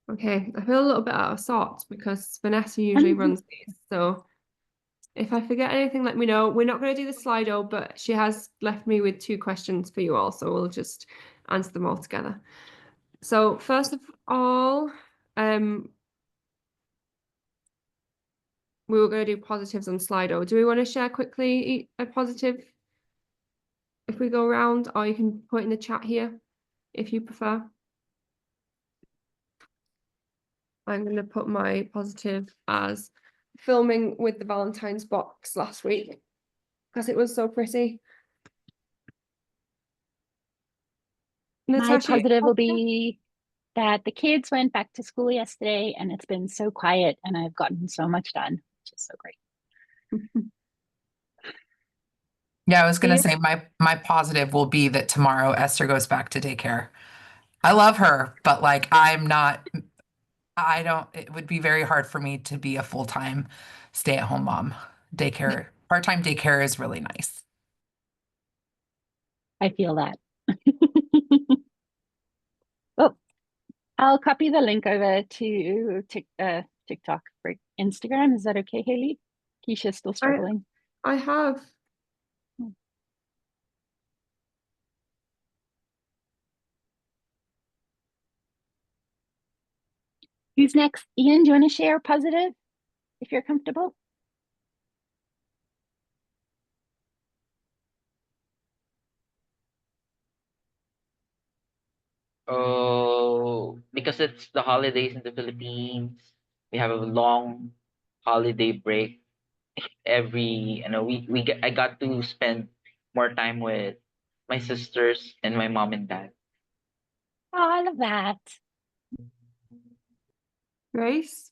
Okay, I feel a little bit out of sorts because Vanessa usually runs these. So if I forget anything, let me know. We're not going to do the Slido, but she has left me with two questions for you all, so we'll just answer them all together. So first of all, we were going to do positives on Slido. Do we want to share quickly a positive if we go around, or you can put in the chat here if you prefer? I'm going to put my positive as filming with the Valentine's box last week because it was so pretty. My Natasha, positive will be that the kids went back to school yesterday and it's been so quiet and I've gotten so much done, which is so great. Yeah, I was gonna say my positive will be that tomorrow Esther goes back to daycare. I love her, but like I don't, it would be very hard for me to be a full-time stay-at-home mom. Daycare, part-time daycare is really nice. I feel that. Oh, I'll copy the link over to TikTok for Instagram. Is that okay, Haley? Keisha's still struggling. I have. Who's next? Ian, do you want to share positive if you're comfortable? Oh, because it's the holidays in the Philippines, we have a long holiday break. I got to spend more time with my sisters and my mom and dad. Oh, I love that. Grace?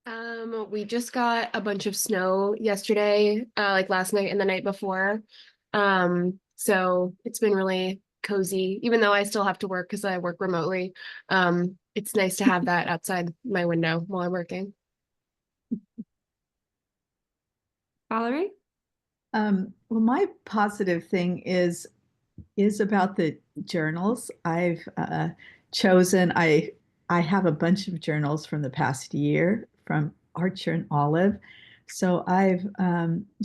We just got a bunch of snow yesterday, like last night and the night before. So it's been really cozy, even though I still have to work because I work remotely. It's nice to have that outside my window while I'm working. Valerie? Well, my positive thing is about the journals. I've chosen. I have a bunch of journals from the past year from Archer and Olive, so I've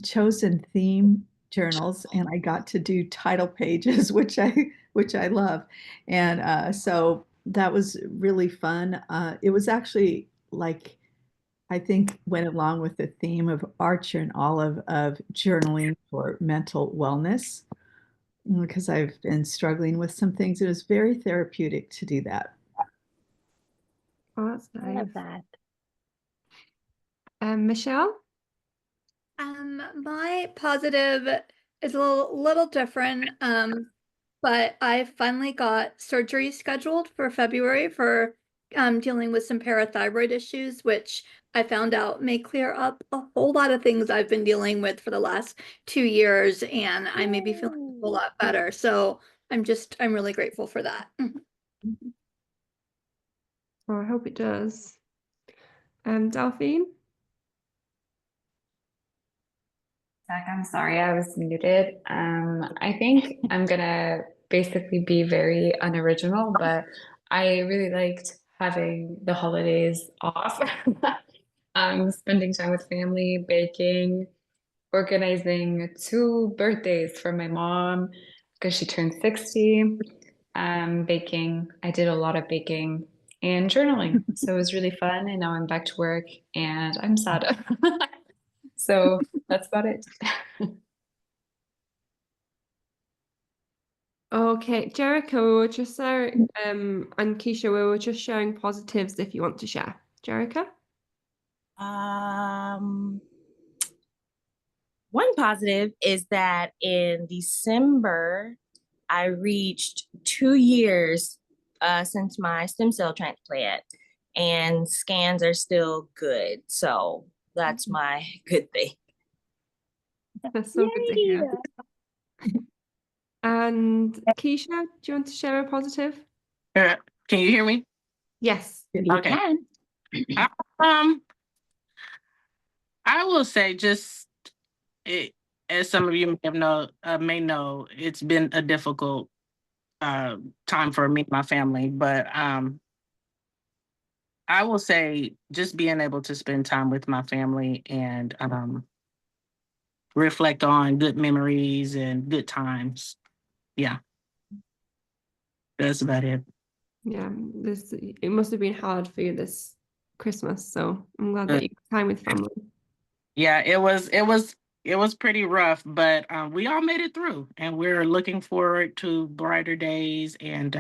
chosen theme journals, and I got to do title pages, which I love, and so that was really fun. It was actually like I think went along with the theme of Archer and Olive of journaling for mental wellness because I've been struggling with some things. It was very therapeutic to do that. Oh, that's I nice. love that. Michelle? My positive is a little different. But I finally got surgery scheduled for February for dealing with some parathyroid issues, which I found out may clear up a whole lot of things I've been dealing with for the last 2 years, and I may be feeling a whole lot better. So I'm really grateful for that. Oh, I hope it does. Delphine? Zach, I'm sorry, I was muted. I think I'm gonna basically be very unoriginal, but I really liked having the holidays off. Spending time with family, baking, organizing two birthdays for my mom because she turned 60. Baking. I did a lot of baking and journaling. So it was really fun. And now I'm back to work and I'm sad. So that's about it. Okay, Jericho, we were just sharing, and Keisha, we were just sharing positives if you want to share. Jericho? One positive is that in December, I reached 2 years since my stem cell transplant, and scans are still good. So that's my good thing. That's so good to hear. And Keisha, do you want to share a positive? Can you hear me? Yes. Okay. I will say as some of you may know, it's been a difficult time for me and my family, but I will say just being able to spend time with my family and reflect on good memories and good times. Yeah. That's about it. Yeah, it must have been hard for you this Christmas, so I'm glad that you had time with family. Yeah, it was pretty rough, but we all made it through, and we're looking forward to brighter days and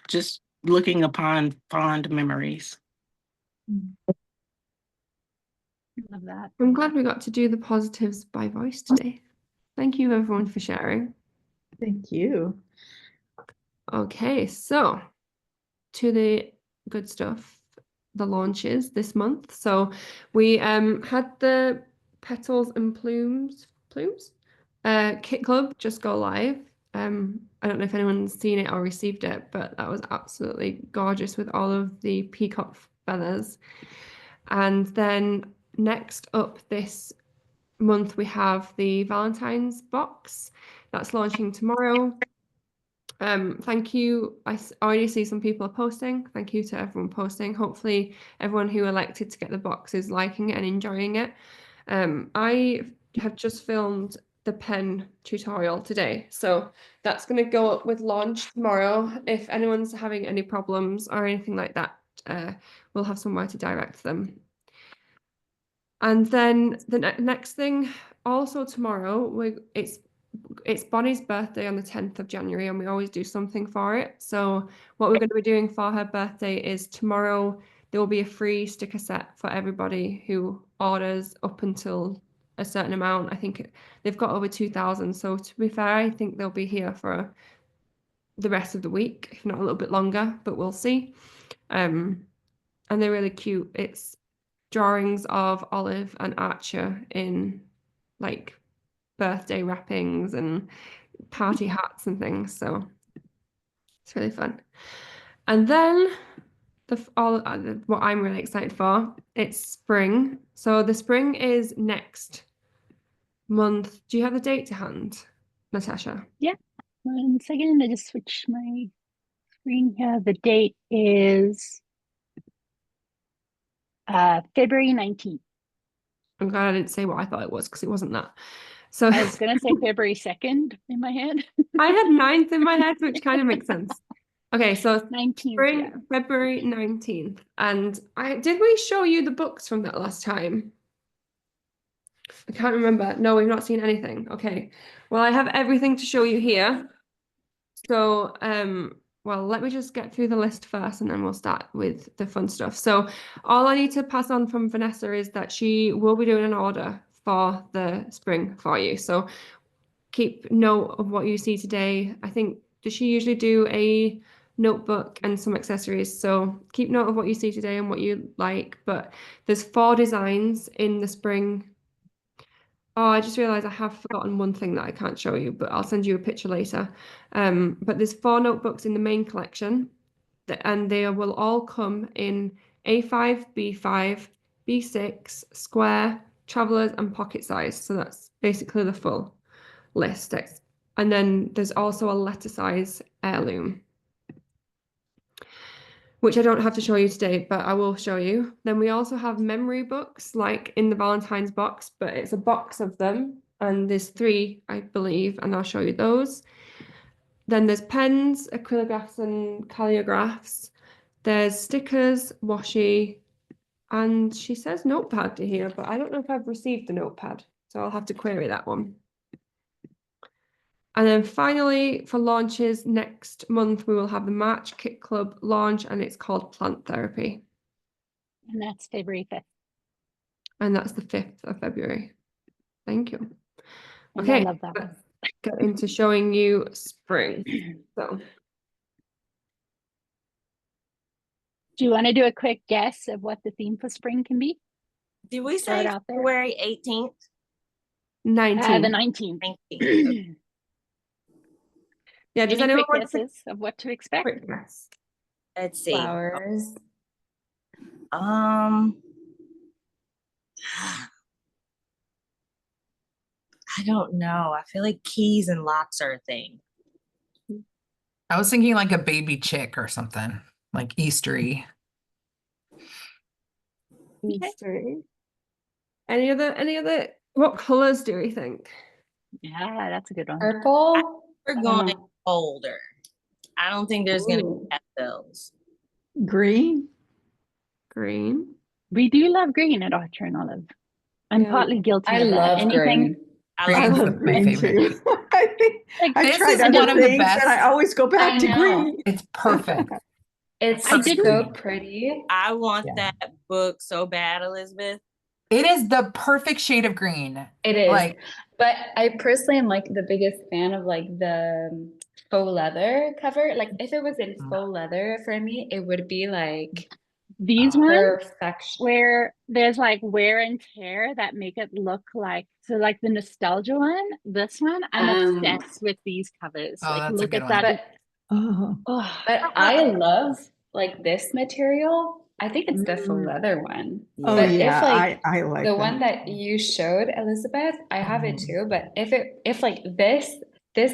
just looking upon fond memories. Love that. I'm glad we got to do the positives by voice today. Thank you everyone for sharing. Thank you. Okay, so to the good stuff, the launches this month. So we had the Petals and Plumes Kit Club just go live. I don't know if anyone's seen it or received it, but that was absolutely gorgeous with all of the peacock feathers. And then next up this month we have the Valentine's box that's launching tomorrow. Thank you. Already see some people are posting. Thank you to everyone posting. Hopefully everyone who elected to get the box is liking it and enjoying it. I have just filmed the pen tutorial today, so that's going to go up with launch tomorrow. If anyone's having any problems or anything like that, we'll have somewhere to direct them. And then the next thing, also tomorrow, it's Bonnie's birthday on the 10th of January, and we always do something for it. So what we're going to be doing for her birthday is tomorrow there will be a free sticker set for everybody who orders up until a certain amount. I think they've got over 2,000. So to be fair, I think they'll be here for the rest of the week, if not a little bit longer, but we'll see. And they're really cute. It's drawings of Olive and Archer in like birthday wrappings and party hats and things, so it's really fun. And then what I'm really excited for, it's spring. So the spring is next month. Do you have the date to hand, Natasha? Yeah. 1 second, I just switched my screen here. The date is February 19th. I'm glad I didn't say what I thought it was because it wasn't that. So I was gonna say February 2nd in my head. I had 9th in my head, which kind of makes sense. Okay, so 19th, spring, yeah. February 19th. And did we show you the books from that last time? I can't remember. No, we've not seen anything. Okay. Well, I have everything to show you here. So, well, let me just get through the list first and then we'll start with the fun stuff. So all I need to pass on from Vanessa is that she will be doing an order for the spring for you. So keep note of what you see today. I think, does she usually do a notebook and some accessories? So keep note of what you see today and what you like. But there's 4 designs in the spring. Oh, I just realized I have forgotten one thing that I can't show you, but I'll send you a picture later. But there's 4 notebooks in the main collection, and they will all come in A5, B5, B6, square, travelers, and pocket size. So that's basically the full list. And then there's also a letter size heirloom, which I don't have to show you today, but I will show you. Then we also have memory books, like in the Valentine's box, but it's a box of them. And there's 3, I believe, and I'll show you those. Then there's pens, acrylographs, and calligraphs. There's stickers, washi, and she says notepad here, but I don't know if I've received the notepad, so I'll have to query that one. And then finally, for launches next month, we will have the March Kit Club launch, and it's called Plant Therapy. And that's February 5th. And that's the 5th of February. Thank you. And Okay, I love that one. let's get into showing you spring. So, do you want to do a quick guess of what the theme for spring can be? Did we Throw say it out there. February 18th? 19. The 19th. 19th. Yeah, does Any anyone quick want to guesses of what to expect? quick guess? Let's see. Flowers. I don't know. I feel like keys and locks are a thing. I was thinking like a baby chick or something, like Eastery. These three. Any other? What colors do we think? Yeah, that's a good one. Purple. We're don't going know. older. I don't think there's gonna Ooh. be pastels. Green. Green. We do love green at Archer and Olive. I'm Yeah. partly guilty I of that. love Anything green. I Green I like is love my green favorite. too. I think like I This tried is other one of the things best. and I always go back I to know. green. It's perfect. It's I Perfect didn't- so green. pretty. I want Yeah. that book so bad, Elizabeth. It is the perfect shade of green. It is. Like, But I personally am like the biggest fan of like the faux leather cover. Like if it was in faux leather for me, it would be like These ones perfection. where there's like wear and tear that make it look like, so like the nostalgia one, this one, I'm obsessed with these covers. Oh, Like that's a look good at one. that. Oh, Oh, But I love like this material. I think it's the faux Mm. leather one. oh But yeah, if like I like the that. one that you showed, Elizabeth, I have it Mm. too. But if like this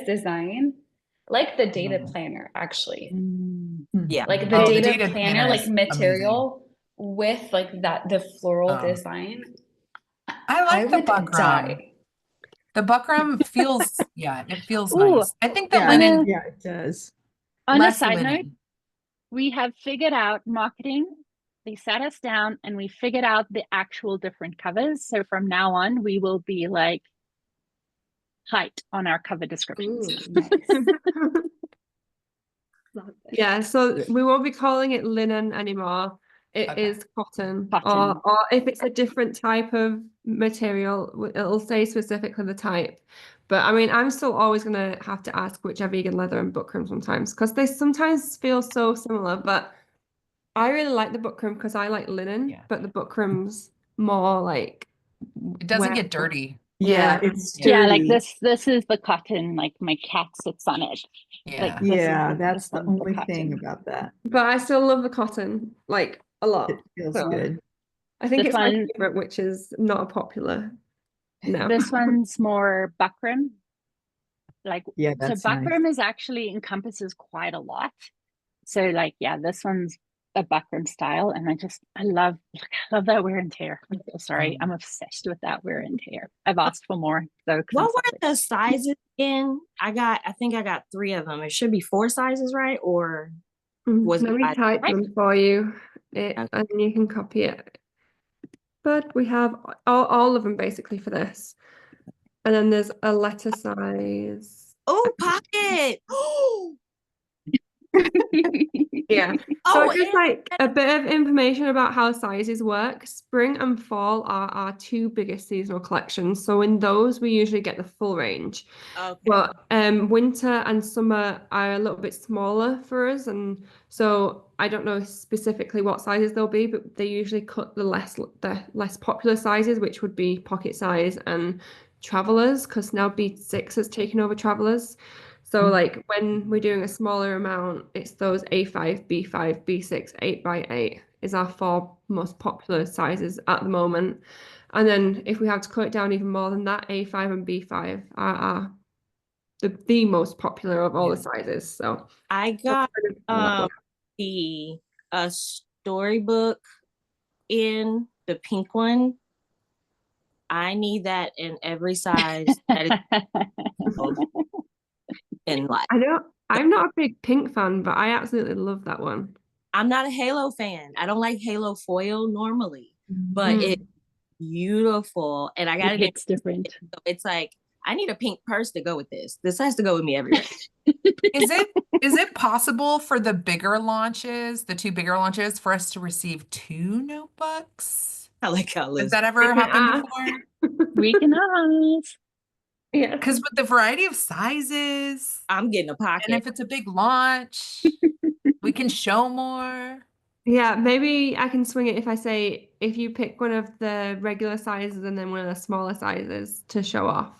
design, like the data Mm. planner actually, Yeah. like the Oh, the data data planner, planner like is material with like the floral Oh. design, I I like the would buckram. die. The buckram feels, yeah, it feels Ooh, nice. I think the Yeah, linen, yeah, it does. on a less side note, linen. we have figured out marketing. They sat us down and we figured out the actual different covers. So from now on, we will be like height on our cover descriptions. Yeah, so we won't be calling it linen anymore. It Okay. is cotton. Cotton. Or if it's a different type of material, it'll say specifically the type. But I mean, I'm still always gonna have to ask which are vegan leather and buckram sometimes, because they sometimes feel so similar. But I really like the buckram because I like linen, Yeah. but the buckram's more like It doesn't get wearable. dirty. Yeah, Yeah. it's Yeah, like sturdy. this is the cotton, like my cat sits on it. Yeah. Like this is Yeah, the- that's this the one's only cotton. thing about that. But I still love the cotton, like a lot. It feels So good. I think This it's my one- favorite, which is not a popular. No. This one's more buckram. Like Yeah, so that's nice. buckram is actually encompasses quite a lot. So like yeah, this one's a buckram style, and I love that wear and tear. I'm so sorry. I'm obsessed with that wear and tear. I've asked for more though. 'cause I'm What were sorry. the sizes again? I think I got 3 of them. It should be 4 sizes, right? Or was Let it me by- type them for you, and you can copy it. But we have all of them basically for this. And then there's a letter size. Oh, pocket. Yeah. So Oh, just like a bit of information about how sizes work. Spring and fall are our 2 biggest seasonal collections. So in those, we usually get the full range. okay. But winter and summer are a little bit smaller for us, and so I don't know specifically what sizes they'll be, but they usually cut the less popular sizes, which would be pocket size and travelers, because now B6 has taken over travelers. So like when we're doing a smaller amount, it's those A5, B5, B6, 8x8 is our 4 most popular sizes at the moment. And then if we have to cut it down even more than that, A5 and B5 are the most popular of all the sizes. So I got kind of how that works. the storybook in the pink one. I need that in every size that is in life. I'm not a big pink fan, but I absolutely love that one. I'm not a Halo fan. I don't like Halo foil normally, but it's beautiful. And I got it. It's different. So it's like, I need a pink purse to go with this. This has to go with me everywhere. Is it possible for the bigger launches, the 2 bigger launches, for us to receive 2 notebooks? I like how Has that ever happened before? We can ask. Yeah. Because with the variety of sizes, I'm getting a pocket. and if it's a big launch, we can show more. Yeah, maybe I can swing it if I say if you pick one of the regular sizes and then one of the smaller sizes to show off.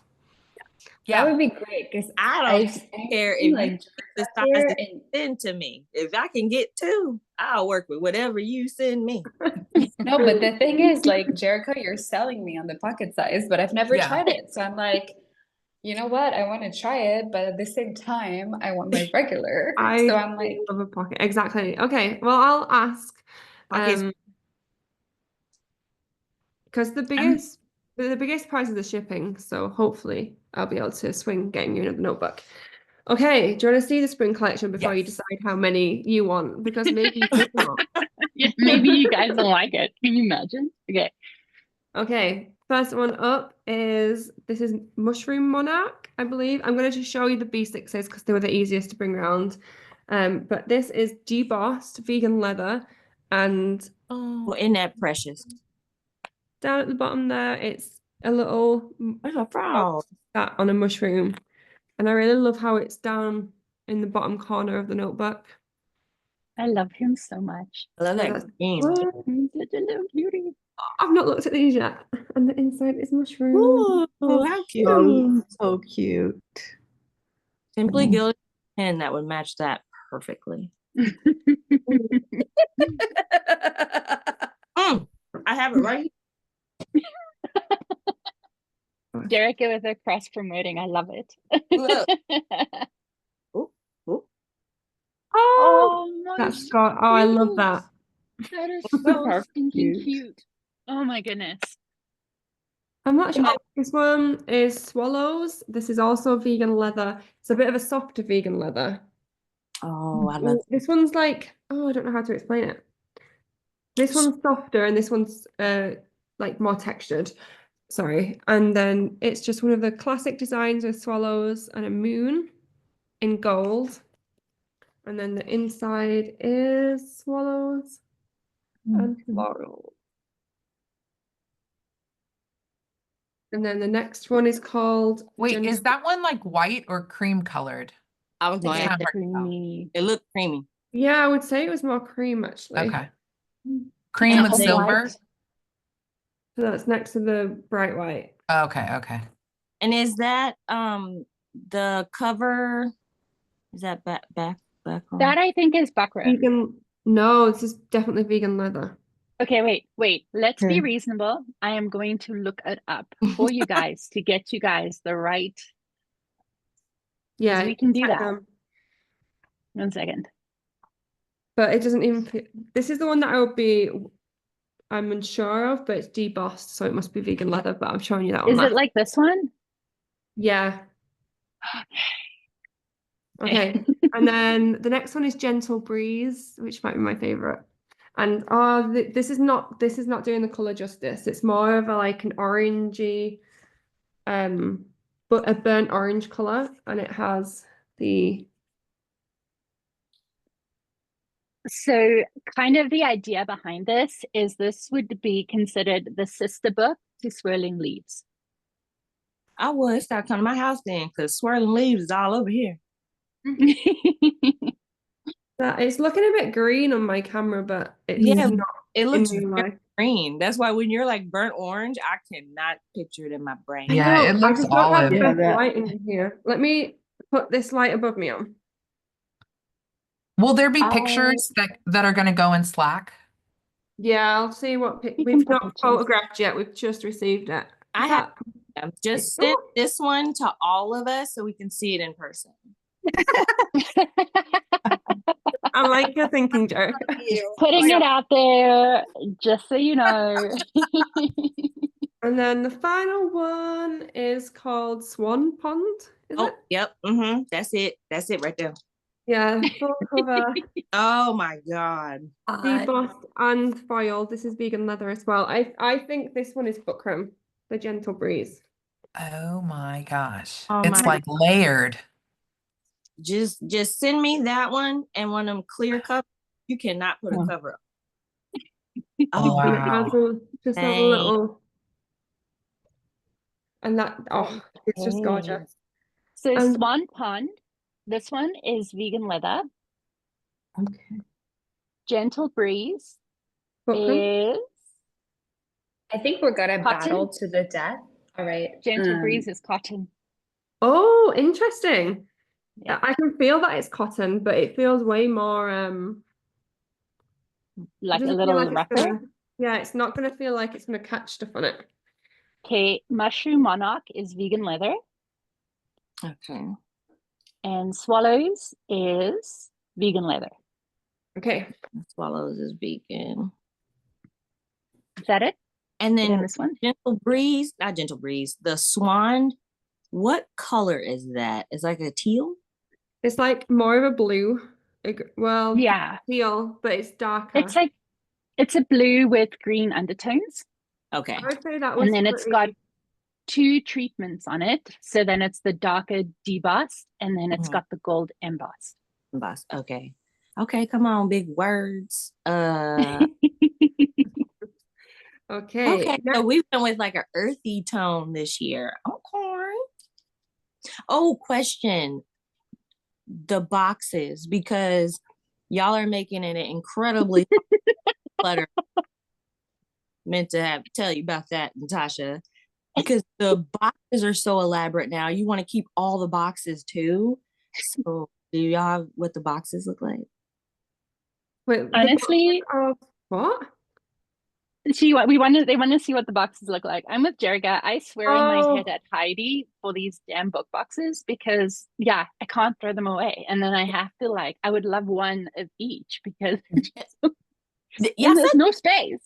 Yeah. That would be great because I don't care if like you the size here that you send to me. If I can get 2, I'll work with whatever you send me. no, but the thing is, like Jericho, you're selling me on the pocket size, but I've never Yeah. tried it. So I'm like, you know what? I want to try it, but at the same time, I want my regular. So I'm like, love a pocket. Exactly. Okay. Well, I'll ask. Pockets. because the biggest price is the shipping. So hopefully I'll be able to swing getting you another notebook. Okay, do you want to see the spring collection before you Yes. decide how many you want? Because maybe you pick them up. Yeah, maybe you guys don't like it. Can you imagine? Okay. Okay, first one up is this is Mushroom Monarch, I believe. I'm going to just show you the B6s because they were the easiest to bring around. But this is debossed vegan leather, and Oh, isn't that precious? down at the bottom there, it's a little There's a frog. sat on a mushroom, and I really love how it's down in the bottom corner of the notebook. I love him so much. I love So that that's- green. He's such a little cutie. I've not looked at these yet, and the inside is mushroom. Ooh, how cute. So cute. Simply Mm. Gilded pen that would match that perfectly. I have it right here. Derek with a cross promoting. I love it. Look. Ooh, ooh. Oh my That's got. Oh, I love that. That is So so stinking cute. cute. Oh my goodness. I'm not sure. Ima- This one is Swallows. This is also vegan leather. It's a bit of a softer vegan leather. Oh, I love This one's like, oh, I don't know how to explain it. This one's softer and this one's like more textured. Sorry. And then it's just one of the classic designs with swallows and a moon in gold. And then the inside is swallows and floral. And then the next one is called Wait, Gentle- is that one like white or cream colored? I was going It's to not ask hard to tell. Creamy. it looked creamy. Yeah, I would say it was more cream actually. Okay. Cream And with off-white. silver? So that's next to the bright white. Okay, okay. And is that the cover? Is that back on? That I think is buckram. Vegan. No, this is definitely vegan leather. Okay, wait. Let's be Okay. reasonable. I am going to look it up for you guys to get you guys the right. Yeah, we can do check that. them. 1 second. But it doesn't even fit. This is the one that I'm unsure of, but it's debossed, so it must be vegan leather, but I'm showing you that on Is that. it like this one? Yeah. Okay. And then the next one is Gentle Breeze, which might be my favorite. And this is not doing the color justice. It's more of like an orangey, but a burnt orange color, and it has the So kind of the idea behind this would be considered the sister book to Swirling Leaves. I would start coming to my house then, because Swirling Leaves is all over here. that it's looking a bit green on my camera, but it's Yeah, not It in looks real very life. green. That's why when you're like burnt orange, I cannot picture it in my brain. Yeah, No, it I looks just don't have olive. Yeah, enough that- light in here. Let me put this light above me on. Will there be I- pictures that are gonna go in Slack? Yeah, I'll see what We we've can not put pictures. photographed yet. We've just received it. I Is have- that- Just send this one to all of us so we can see it in person. I like your thinking, Joe. Putting it out there, just so you know. And then the final one is called Swan Pond. Is Oh, it? yep. That's it. That's it right there. Yeah, full cover, Oh my God. debossed and foiled. This is vegan leather as well. I think this one is Buckram, the Gentle Breeze. Oh my gosh. Oh It's my- like layered. Just send me that one and one of them clear cups. You cannot put a Oh. cover up. Oh, And it wow. has just a Dang. little, and that it's just Okay. gorgeous. So Um, Swan Pond, this one is vegan leather. Okay. Gentle Breeze Buckram. is I think we're gonna Cotton? battle to the death. All right. Gentle Breeze is cotton. Oh, interesting. Yeah. I can feel that it's cotton, but it feels way more Like a doesn't feel little like it's rougher. gonna- yeah, it's not gonna feel like it's gonna catch stuff on it. Okay, Mushroom Monarch is vegan leather, Okay. and Swallows is vegan leather. Okay. Swallows is vegan. Is that it? And And then this one, Gentle Breeze, not Gentle Breeze, the Swan. What color is that? It's like a teal? It's like more of a blue. Well, yeah, teal, but it's darker. it's a blue with green undertones, Okay. I would say that was and then it's got pretty- 2 treatments on it. So then it's the darker debossed, and then it's Mhm. got the gold embossed. Boss. Okay. Okay, come on, big words. Okay. Okay, so we went with like an earthy tone this year. Okay. Oh, question. The boxes, because y'all are making it incredibly clutter. Meant to have tell you about that, Natasha. Because the boxes are so elaborate now. You want to keep all the boxes too. So do y'all have what the boxes look like? Wait, the Honestly, boxes of what? they want to see what the boxes look like. I'm with Jerga. I swear in my head at Heidi for these damn book boxes because yeah, I can't throw them away. And then I have to I would love one of each because Y'all there's said no space.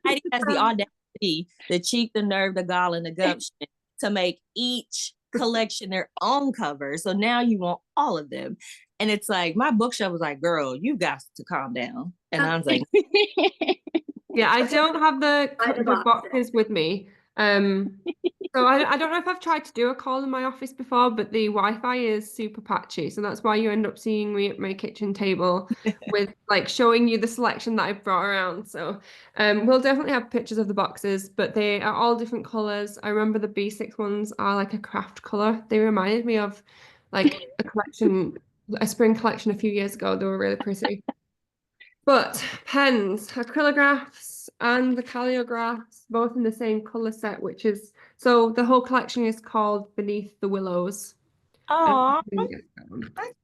Heidi has the audacity, the cheek, the nerve, the gall, and the gumption to make each collection their own cover. So now you want all of them. And it's like my bookshelf was like, girl, you got to calm down. And I was like, Yeah, I don't have the Spider the boxes. boxes with me. So I don't know if I've tried to do a call in my office before, but the Wi-Fi is super patchy, so that's why you end up seeing me at my kitchen table with showing you the selection that I've brought around. So we'll definitely have pictures of the boxes, but they are all different colors. I remember the B6 ones are like a craft color. They reminded me of like a spring collection a few years ago. They were really pretty. But pens, acrylographs, and the calligraphs, both in the same color set, which is so the whole collection is called Beneath the Willows. oh,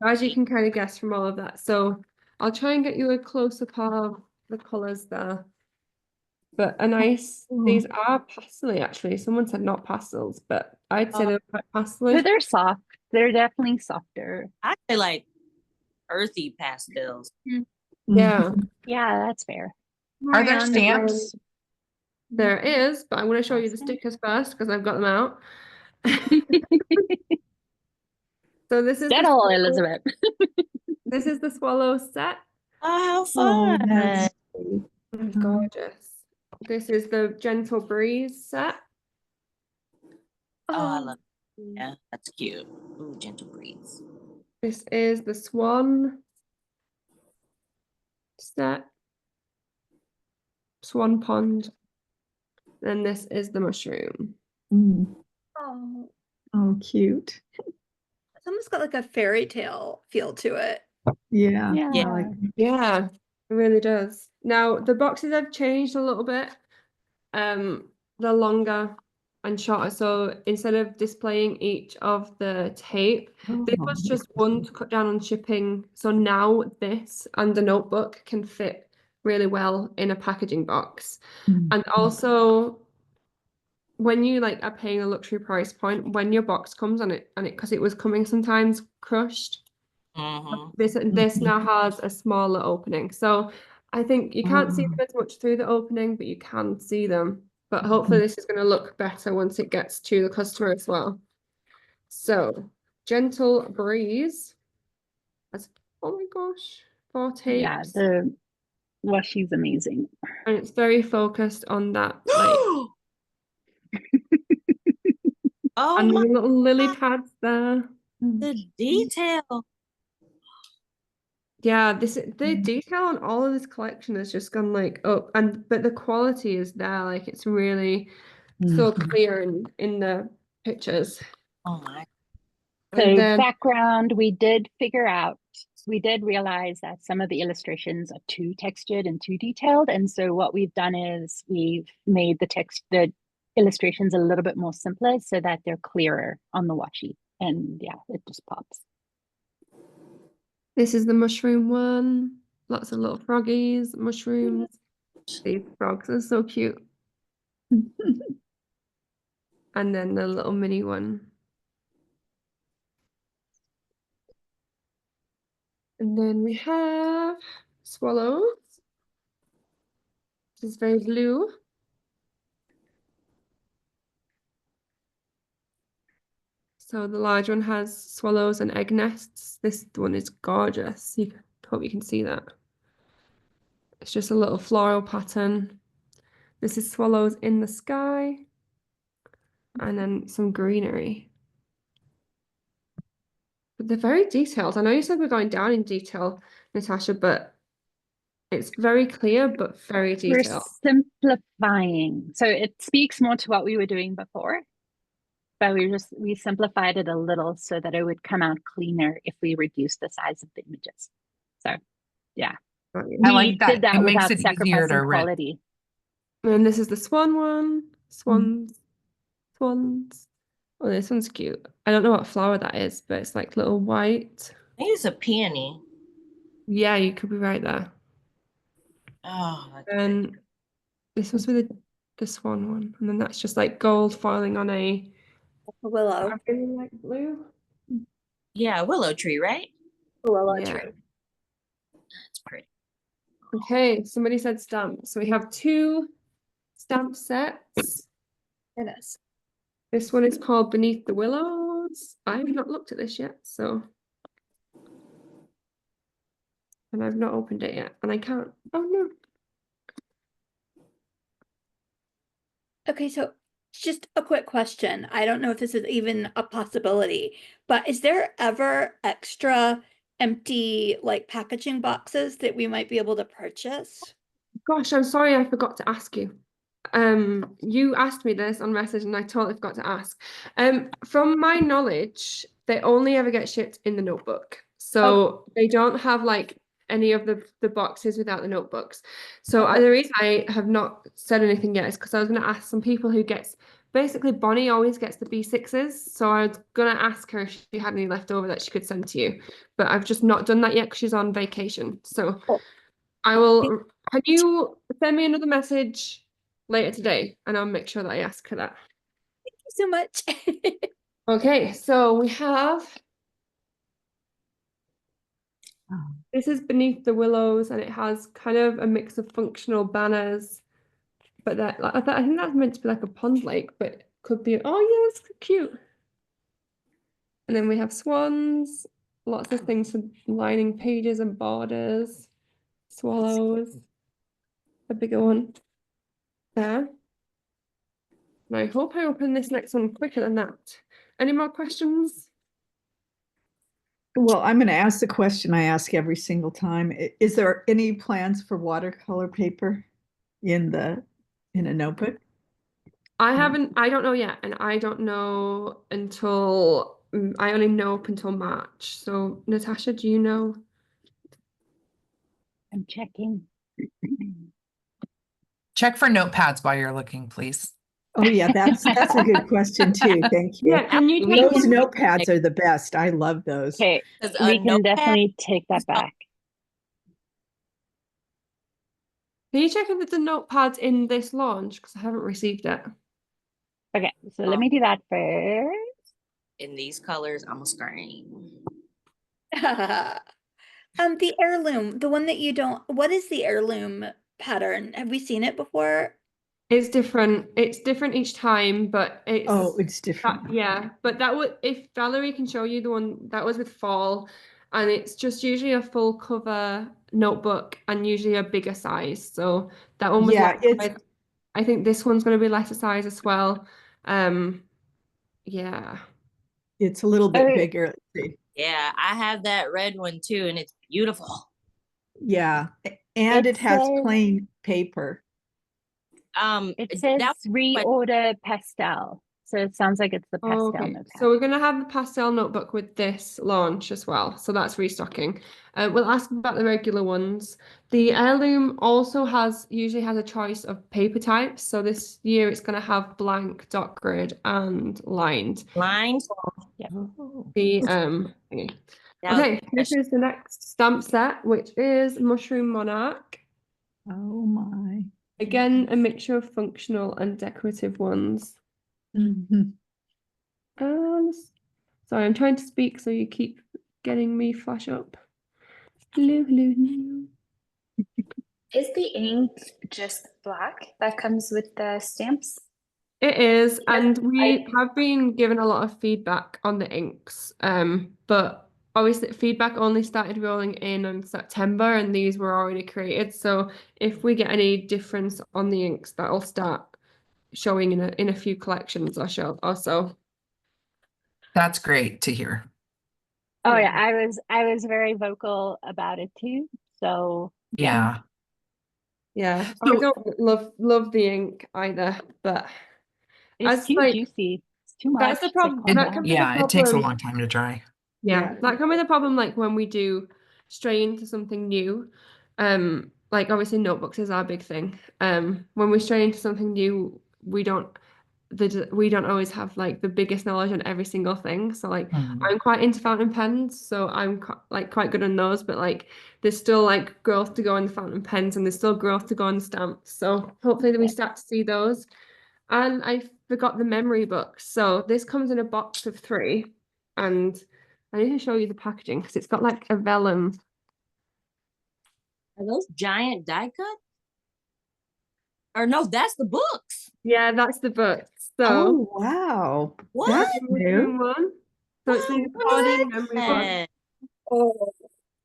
As you can kind of guess from all of that. So I'll try and get you a close-up of the colors there. But these are pastely actually. Someone said not pastels, but I'd say they're quite pastely. But they're soft. They're definitely softer. I say like earthy pastels. Yeah. Yeah, that's fair. Are there Marianne, stamps? There is, but I'm going to show you the stickers first because I've got them out. So this is Get all, Elizabeth. This is the swallow set. Oh, how fun. nice. Gorgeous. This is the Gentle Breeze set. Oh, I love it. Yeah, that's cute. Ooh, Gentle Breeze. This is the Swan set. Swan Pond. And this is the Mushroom. Oh, Oh, cute. it's almost got like a fairy tale feel to it. Yeah. Yeah. I like Yeah, it really does. Now the boxes have changed a little bit. They're longer and shorter. So instead of displaying each of the tape, this was just one to cut down on shipping. So now this and the notebook can fit really well in a packaging box. And also when you are paying a luxury price point, when your box comes on it because it was coming sometimes crushed. This now has a smaller opening. So I think you can't see them as much through the opening, but you can see them. But hopefully this is going to look better once it gets to the customer as well. So Gentle Breeze. Oh my gosh, 4 tapes. Yeah, she's amazing. And it's very focused on that. Oh, And the my, little lily pads there. the detail. Yeah, the detail on all of this collection has just gone up, but the quality is there. It's really so clear in the pictures. Oh my. So And then background, we did realize that some of the illustrations are too textured and too detailed. And so what we've done is we've made the illustrations a little bit more simpler so that they're clearer on the washi. And yeah, it just pops. this is the mushroom one. Lots of little froggies, mushrooms. These frogs are so cute. And then the little mini one. And then we have swallows. This is very blue. So the large one has swallows and egg nests. This one is gorgeous. You hope you can see that. It's just a little floral pattern. This is swallows in the sky. And then some greenery. But they're very detailed. I know you said we're going down in detail, Natasha, but it's very clear, but very We're detailed. simplifying. So it speaks more to what we were doing before, but we simplified it a little so that it would come out cleaner if we reduce the size of the images. So yeah, I we like that. did that It makes without it easier sacrificing to rip. quality. And this is the swan one. Swans. Swans. Oh, this one's cute. I don't know what flower that is, but it's like little white. I think it's a peony. Yeah, you could be right there. Oh, that's And this was with the swan one. And then that's just like gold foiling on a Willow. I really like blue. yeah, willow tree, right? Willow Yeah. tree. That's pretty. Okay, somebody said stamp. So we have 2 stamp sets. It is. This one is called Beneath the Willows. I have not looked at this yet, so. And I've not opened it yet, and I can't. Oh no. Okay, so just a quick question. I don't know if this is even a possibility, but is there ever extra empty like packaging boxes that we might be able to purchase? Gosh, I'm sorry I forgot to ask you. You asked me this on message and I totally forgot to ask. From my knowledge, they only ever get shipped in the notebook. So they don't have like any of the boxes without the notebooks. So the reason I have not said anything yet is because I was going to ask some people who gets, basically Bonnie always gets the B6s. So I was going to ask her if she had any left over that she could send to you. But I've just not done that yet because she's on vacation. So I will, can you send me another message later today and I'll make sure that I ask her that. Thank you so much. Okay, so we have, this is Beneath the Willows and it has kind of a mix of functional banners, but that I think that's meant to be like a pond lake, but it could be, oh yeah, it's cute. And then we have swans, lots of things for lining pages and borders, swallows, a bigger one there. And I hope I open this next one quicker than that. Any more questions? Well, I'm going to ask the question I ask every single time. Is there any plans for watercolor paper in a notebook? I don't know yet, and I don't know until, I only know up until March. So Natasha, do you know? I'm checking. Check for notepads while you're looking, please. Oh yeah, that's a good question too. Thank you. Yeah, can you Those notepads are the best. I love those. Okay, we can definitely take that back. Can you check if the notepads in this launch? Because I haven't received it. Okay, so let me do that first. In these colors, I'm a scream. The heirloom, the one that you don't, what is the heirloom pattern? Have we seen it before? It's different. It's different each time, but it's different. Yeah, but that would, if Valerie can show you the one that was with fall, and it's just usually a full cover notebook and usually a bigger size. So that one was I think this one's going to be lesser size as well. Yeah. It's a little bit bigger. Yeah, I have that red one too, and it's beautiful. Yeah, and it has plain paper. It says reorder pastel, so it sounds like it's the pastel notepad. So we're going to have the pastel notebook with this launch as well. So that's restocking. We'll ask about the regular ones. The heirloom also usually has a choice of paper types. So this year it's going to have blank, dot grid, and lined. Lined? Yeah. Okay, this is the next stamp set, which is Mushroom Monarch. Oh my. Again, a mixture of functional and decorative ones. Mm-hmm. Sorry, I'm trying to speak, so you keep getting me flash up. Hello, hello, hello. Is the ink just black that comes with the stamps? It is, and we have been given a lot of feedback on the inks. But obviously feedback only started rolling in September, and these were already created. So if we get any difference on the inks, that'll start showing in a few collections or so. That's great to hear. Oh yeah, I was very vocal about it too. So Yeah. Yeah, So- I don't love the ink either, but it's as too like juicy. It's too much. that's the It's like, problem. calm That down. can be the Yeah, it takes a problem. long time to dry. Yeah, that can be the problem, like when we do stray into something new. Like obviously notebooks is our big thing. When we stray into something new, we don't always have like the biggest knowledge on every single thing. So like Mhm. I'm quite into fountain pens, so I'm like quite good on those, but like there's still like growth to go in the fountain pens, and there's still growth to go on the stamps. So hopefully that we start to see those. And I forgot the memory books. So this comes in a box of 3, and I need to show you the packaging because it's got like a vellum. Are those giant die cut? Or no, that's the books. Yeah, that's the books. So Oh, wow. What? That's two in new. one. So it's the accordion memory book. That? Oh,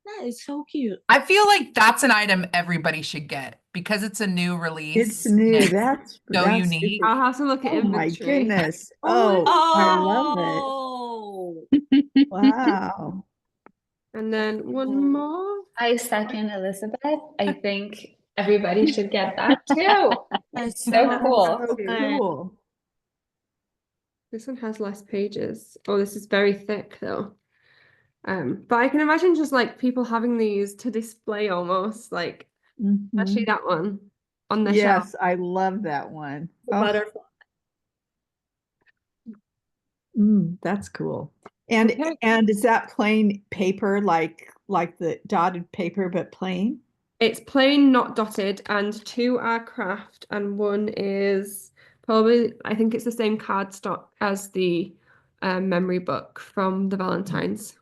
That is so cute. I feel like that's an item everybody should get because it's a new release. It's new. and it's That's so that's unique. super- I'll have to look at Oh my inventory. goodness. Oh Oh, I love it. Oh, Wow. And then one more. I second Elizabeth. I think everybody should get that too. that's So cool. So good. cool. This one has less pages. Oh, this is very thick though. But I can imagine just like people having these to display almost, like especially Mhm. that one on the shelf. Yes, I love that one. The Oh, butterfly. that's cool. And Okay. and is that plain paper like the dotted paper but plain? It's plain, not dotted, and 2 are craft, and 1 is probably, I think it's the same cardstock as the memory book from the Valentines.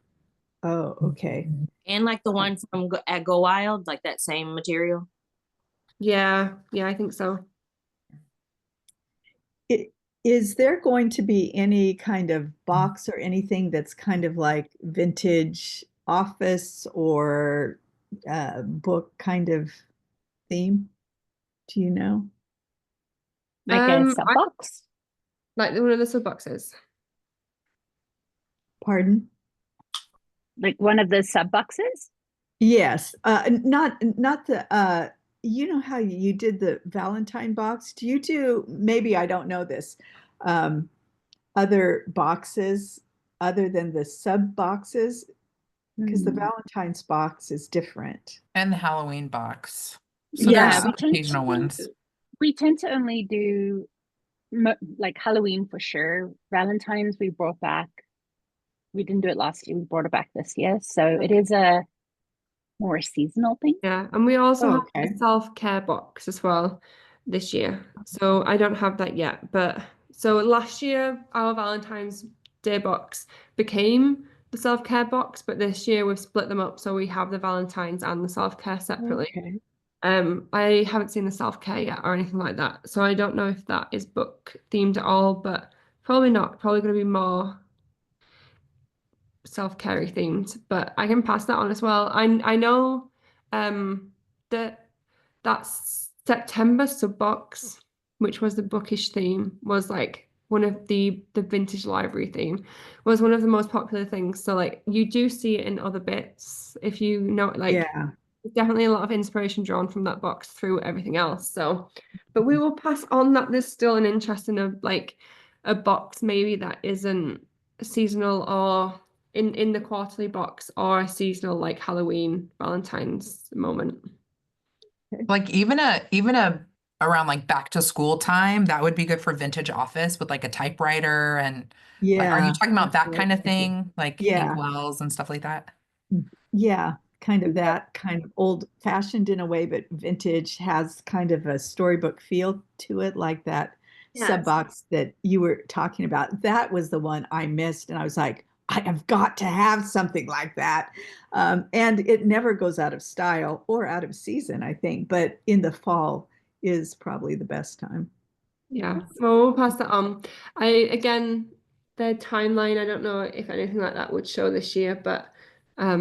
Oh, okay. And like the one from at Go Wild, like that same material. Yeah, I think so. Is there going to be any kind of box or anything that's kind of like vintage office or book kind of theme? Do you know? Like a sub box. Like one of the sub boxes. Pardon? Like one of the sub boxes. Yes, not the you know how you did the Valentine box? Do you do, maybe I don't know this, other boxes other than the sub boxes? Because the Valentine's box is different. And the Halloween box. So Yeah, there's some occasional ones. We tend to only do like Halloween for sure. Valentine's we brought back. We didn't do it last year. We brought it back this year. So it is a more seasonal thing. Yeah, and we also have Okay. a self-care box as well this year. So I don't have that yet, but so last year our Valentine's Day box became the self-care box, but this year we've split them up so we have the Valentine's and the self-care separately. Okay. I haven't seen the self-care yet or anything like that, so I don't know if that is book themed at all, but probably not. Probably going to be more self-care themed, but I can pass that on as well. I know that September sub box, which was the bookish theme, was like one of the vintage library theme was one of the most popular things. So like you do see it in other bits if you know, like Yeah. definitely a lot of inspiration drawn from that box through everything else. So but we will pass on that there's still an interest in a box maybe that isn't seasonal or in the quarterly box or a seasonal like Halloween, Valentine's moment. Like even a around like back to school time, that would be good for vintage office with like a typewriter and like, are you Yeah. talking about that kind of absolutely. thing? Like Yeah. inkwells and stuff like that? Yeah, kind of that kind of old fashioned in a way, but vintage, has kind of a storybook feel to it, like that sub Yes. box that you were talking about. That was the one I missed, and I was like, I have got to have something like that. And it never goes out of style or out of season, I think, but in the fall is probably the best time. Yeah, well, we'll pass that on. Again, their timeline, I don't know if anything like that would show this year, but I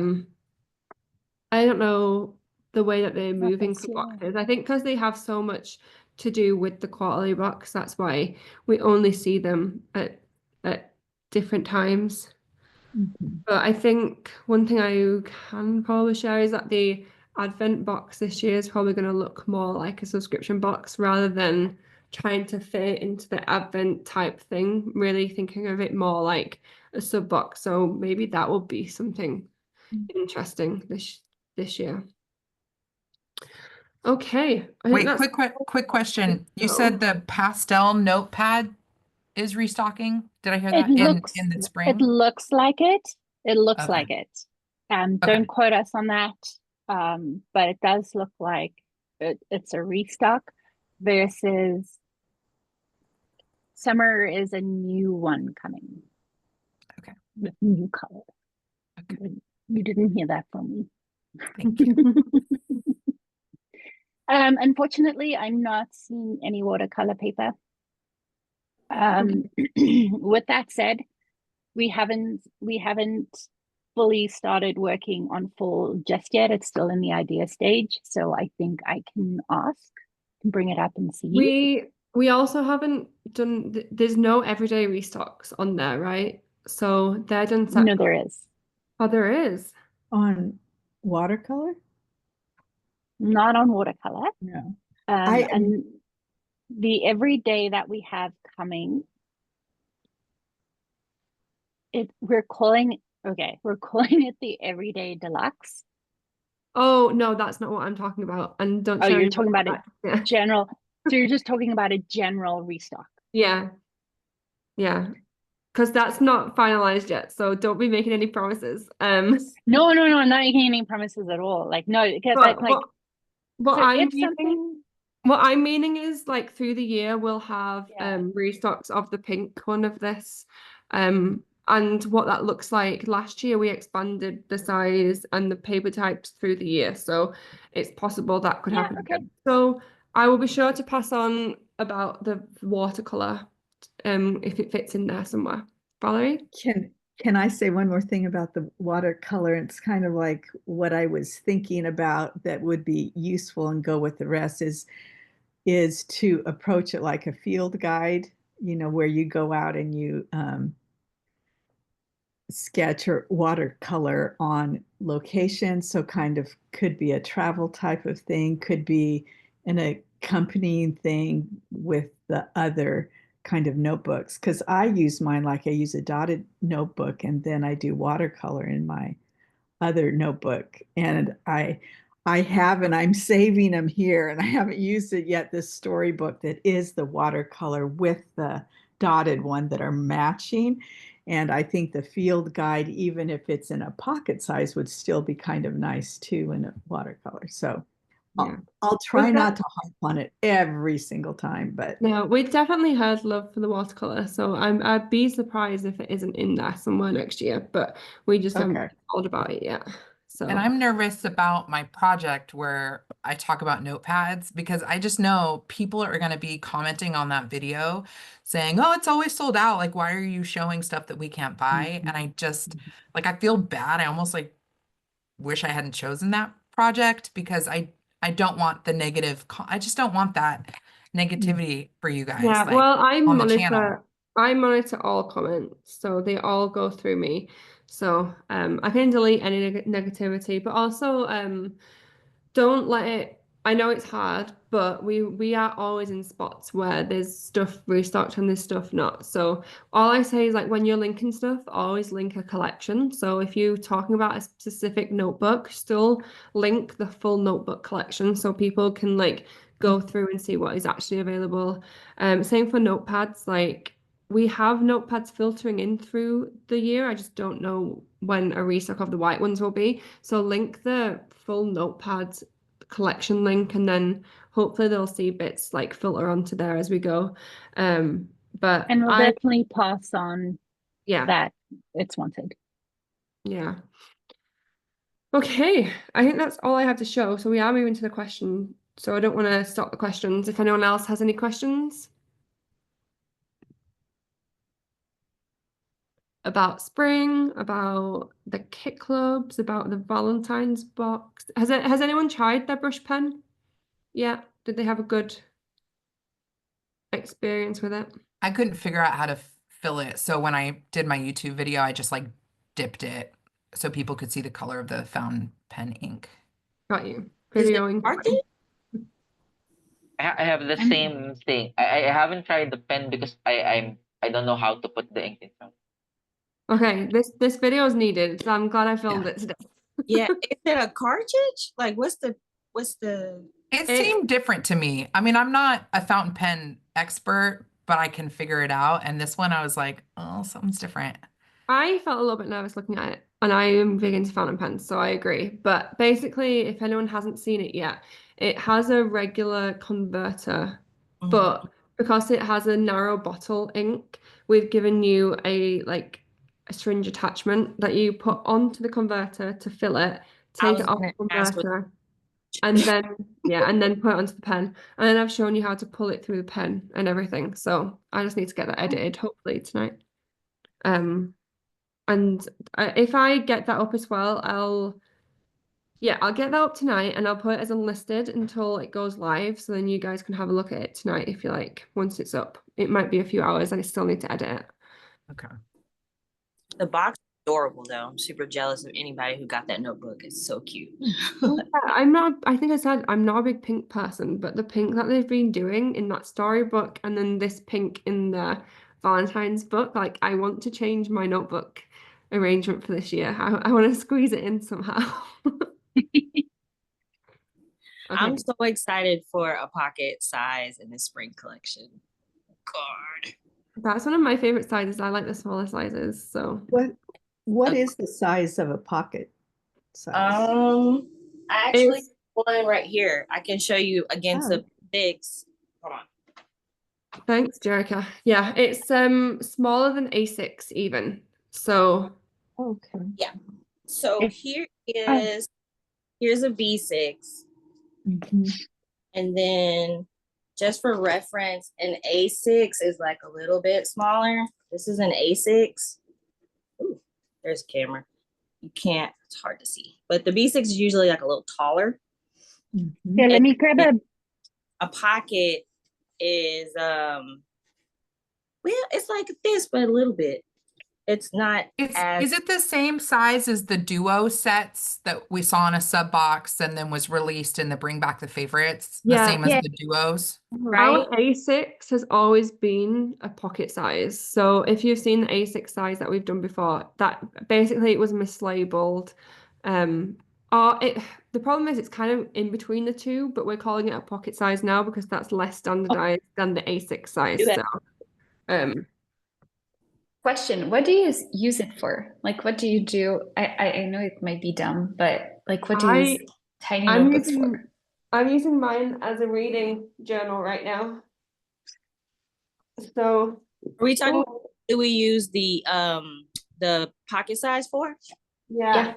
don't know the way that they're Not moving this for year. boxes. I think because they have so much to do with the quarterly box, that's why we only see them at different times. Mhm. But I think one thing I can probably share is that the Advent box this year is probably going to look more like a subscription box rather than trying to fit into the Advent type thing, really thinking of it more like a sub box. So maybe that will be something interesting this year. Okay, I think Wait, that's quick question. You said the pastel notepad is restocking? Did I hear It that looks in the it spring? looks like it. It looks Okay. like it. Okay. Don't quote us on that. But it does look like it's a restock versus summer is a new one coming. Okay. With new color. Okay. You didn't hear that from me. Thank you. Unfortunately, I'm not seeing any watercolor paper. With that said, we haven't fully started working on fall just yet. It's still in the idea stage, so I think I can ask and bring it up and see. We also haven't done there's no everyday restocks on there, right? So they're done separate. No, there is Oh, there is. On watercolor? not on watercolor. No. And the everyday that we have coming, we're calling it the Everyday Deluxe. Oh no, that's not what I'm talking about. And don't Oh, share you're any talking more about about a that. general. So you're just talking about a general restock. Yeah. Yeah. Because that's not finalized yet, so don't be making any promises. No, I'm not making any promises at all. Like, no, because But like what so I'm if meaning, something what I'm meaning is like through the year we'll have Yeah. restocks of the pink one of this. And what that looks like. Last year we expanded the size and the paper types through the year, so it's possible that could Yeah, happen okay. again. So I will be sure to pass on about the watercolor if it fits in there somewhere. Valerie? Can I say one more thing about the watercolor? It's kind of like what I was thinking about that would be useful and go with the rest is to approach it like a field guide, where you go out and you sketch or watercolor on location. So kind of could be a travel type of thing, could be an accompanying thing with the other kind of notebooks. Because I use mine like I use a dotted notebook and then I do watercolor in my other notebook. And I'm saving them here and I haven't used it yet, this storybook that is the watercolor with the dotted one that are matching. And I think the field guide, even if it's in a pocket size, would still be kind of nice too in a watercolor. So Yeah. I'll try not to harp on it every single time, but No, we definitely heard love for the watercolor, so I'd be surprised if it isn't in there somewhere next year, but we just haven't okay. been told about it yet. So And I'm nervous about my project where I talk about notepads because I just know people are going to be commenting on that video saying, oh, it's always sold out. Like, why are you showing stuff that we can't buy? And I just, like, I feel bad. I almost like wish I hadn't chosen that project because I don't want the negative, I just don't want that negativity for you guys, yeah, like well, on the channel. I monitor all comments, so they all go through me. So I can delete any negativity, but also don't let it. I know it's hard, but we are always in spots where there's stuff restocked and there's stuff not. So all I say is like when you're linking stuff, always link a collection. So if you're talking about a specific notebook, still link the full notebook collection so people can like go through and see what is actually available. Same for notepads, like we have notepads filtering in through the year. I just don't know when a restock of the white ones will be. So link the full notepads collection link and then hopefully they'll see bits like filter onto there as we go. But And we'll definitely pass on yeah, that it's wanted. yeah. Okay, I think that's all I have to show. So we are moving to the question. So I don't want to stop the questions. If anyone else has any questions. about spring, about the kit clubs, about the Valentine's box. Has anyone tried their brush pen? Yeah. Did they have a good experience with it? I couldn't figure out how to fill it. So when I did my YouTube video, I just like dipped it so people could see the color of the fountain pen ink. Got you. Is it Videoing. marked it? I have the same thing. I haven't tried the pen because I don't know how to put the ink in front. Okay, this video is needed, so I'm glad I filmed it today. Yeah. Is it a cartridge? Like what's the It seemed different to me. I mean, I'm not a fountain pen expert, but I can figure it out. And this one, I was like, oh, something's different. I felt a little bit nervous looking at it, and I am big into fountain pens, so I agree. But basically, if anyone hasn't seen it yet, it has a regular converter, but because it has a narrow bottle ink, we've given you a syringe attachment that you put onto the converter to fill it, take it off the converter, and then and then put it onto the pen. And then I've shown you how to pull it through the pen and everything. So I just need to get that edited hopefully tonight. And if I get that up as well, I'll get that up tonight and I'll put it as unlisted until it goes live. So then you guys can have a look at it tonight if you like, once it's up. It might be a few hours and I still need to edit it. Okay. The box is adorable though. I'm super jealous of anybody who got that notebook. It's so cute. I think I said I'm not a big pink person, but the pink that they've been doing in that storybook and then this pink in the Valentine's book, like I want to change my notebook arrangement for this year. I want to squeeze it in somehow. I'm so excited for a pocket size in the spring collection. God. That's one of my favorite sizes. I like the smaller sizes. So what is the size of a pocket size? I actually one right here. I can show you against the bigs. Hold on. Thanks, Jerica. Yeah, it's smaller than A6 even. So okay. Yeah. So here's a B6. And then just for reference, an A6 is like a little bit smaller. This is an A6. Ooh, there's a camera. You can't, it's hard to see. But the B6 is usually like a little taller. Yeah, let me grab a pocket is well, it's like this, but a little bit. It's not Is it the same size as the duo sets that we saw in a sub box and then was released in the Bring Back the Favorites? The same as the duos? Our A6 has always been a pocket size. So if you've seen the A6 size that we've done before, that basically it was mislabeled. The problem is it's kind of in between the two, but we're calling it a pocket size now because that's less standardized than the A6 size. So, Question, what do you use it for? Like, what do you do? I know it might be dumb, but like, what do you use tiny notebooks for? I'm using mine as a reading journal right now. So are we talking do we use the pocket size for? Yeah.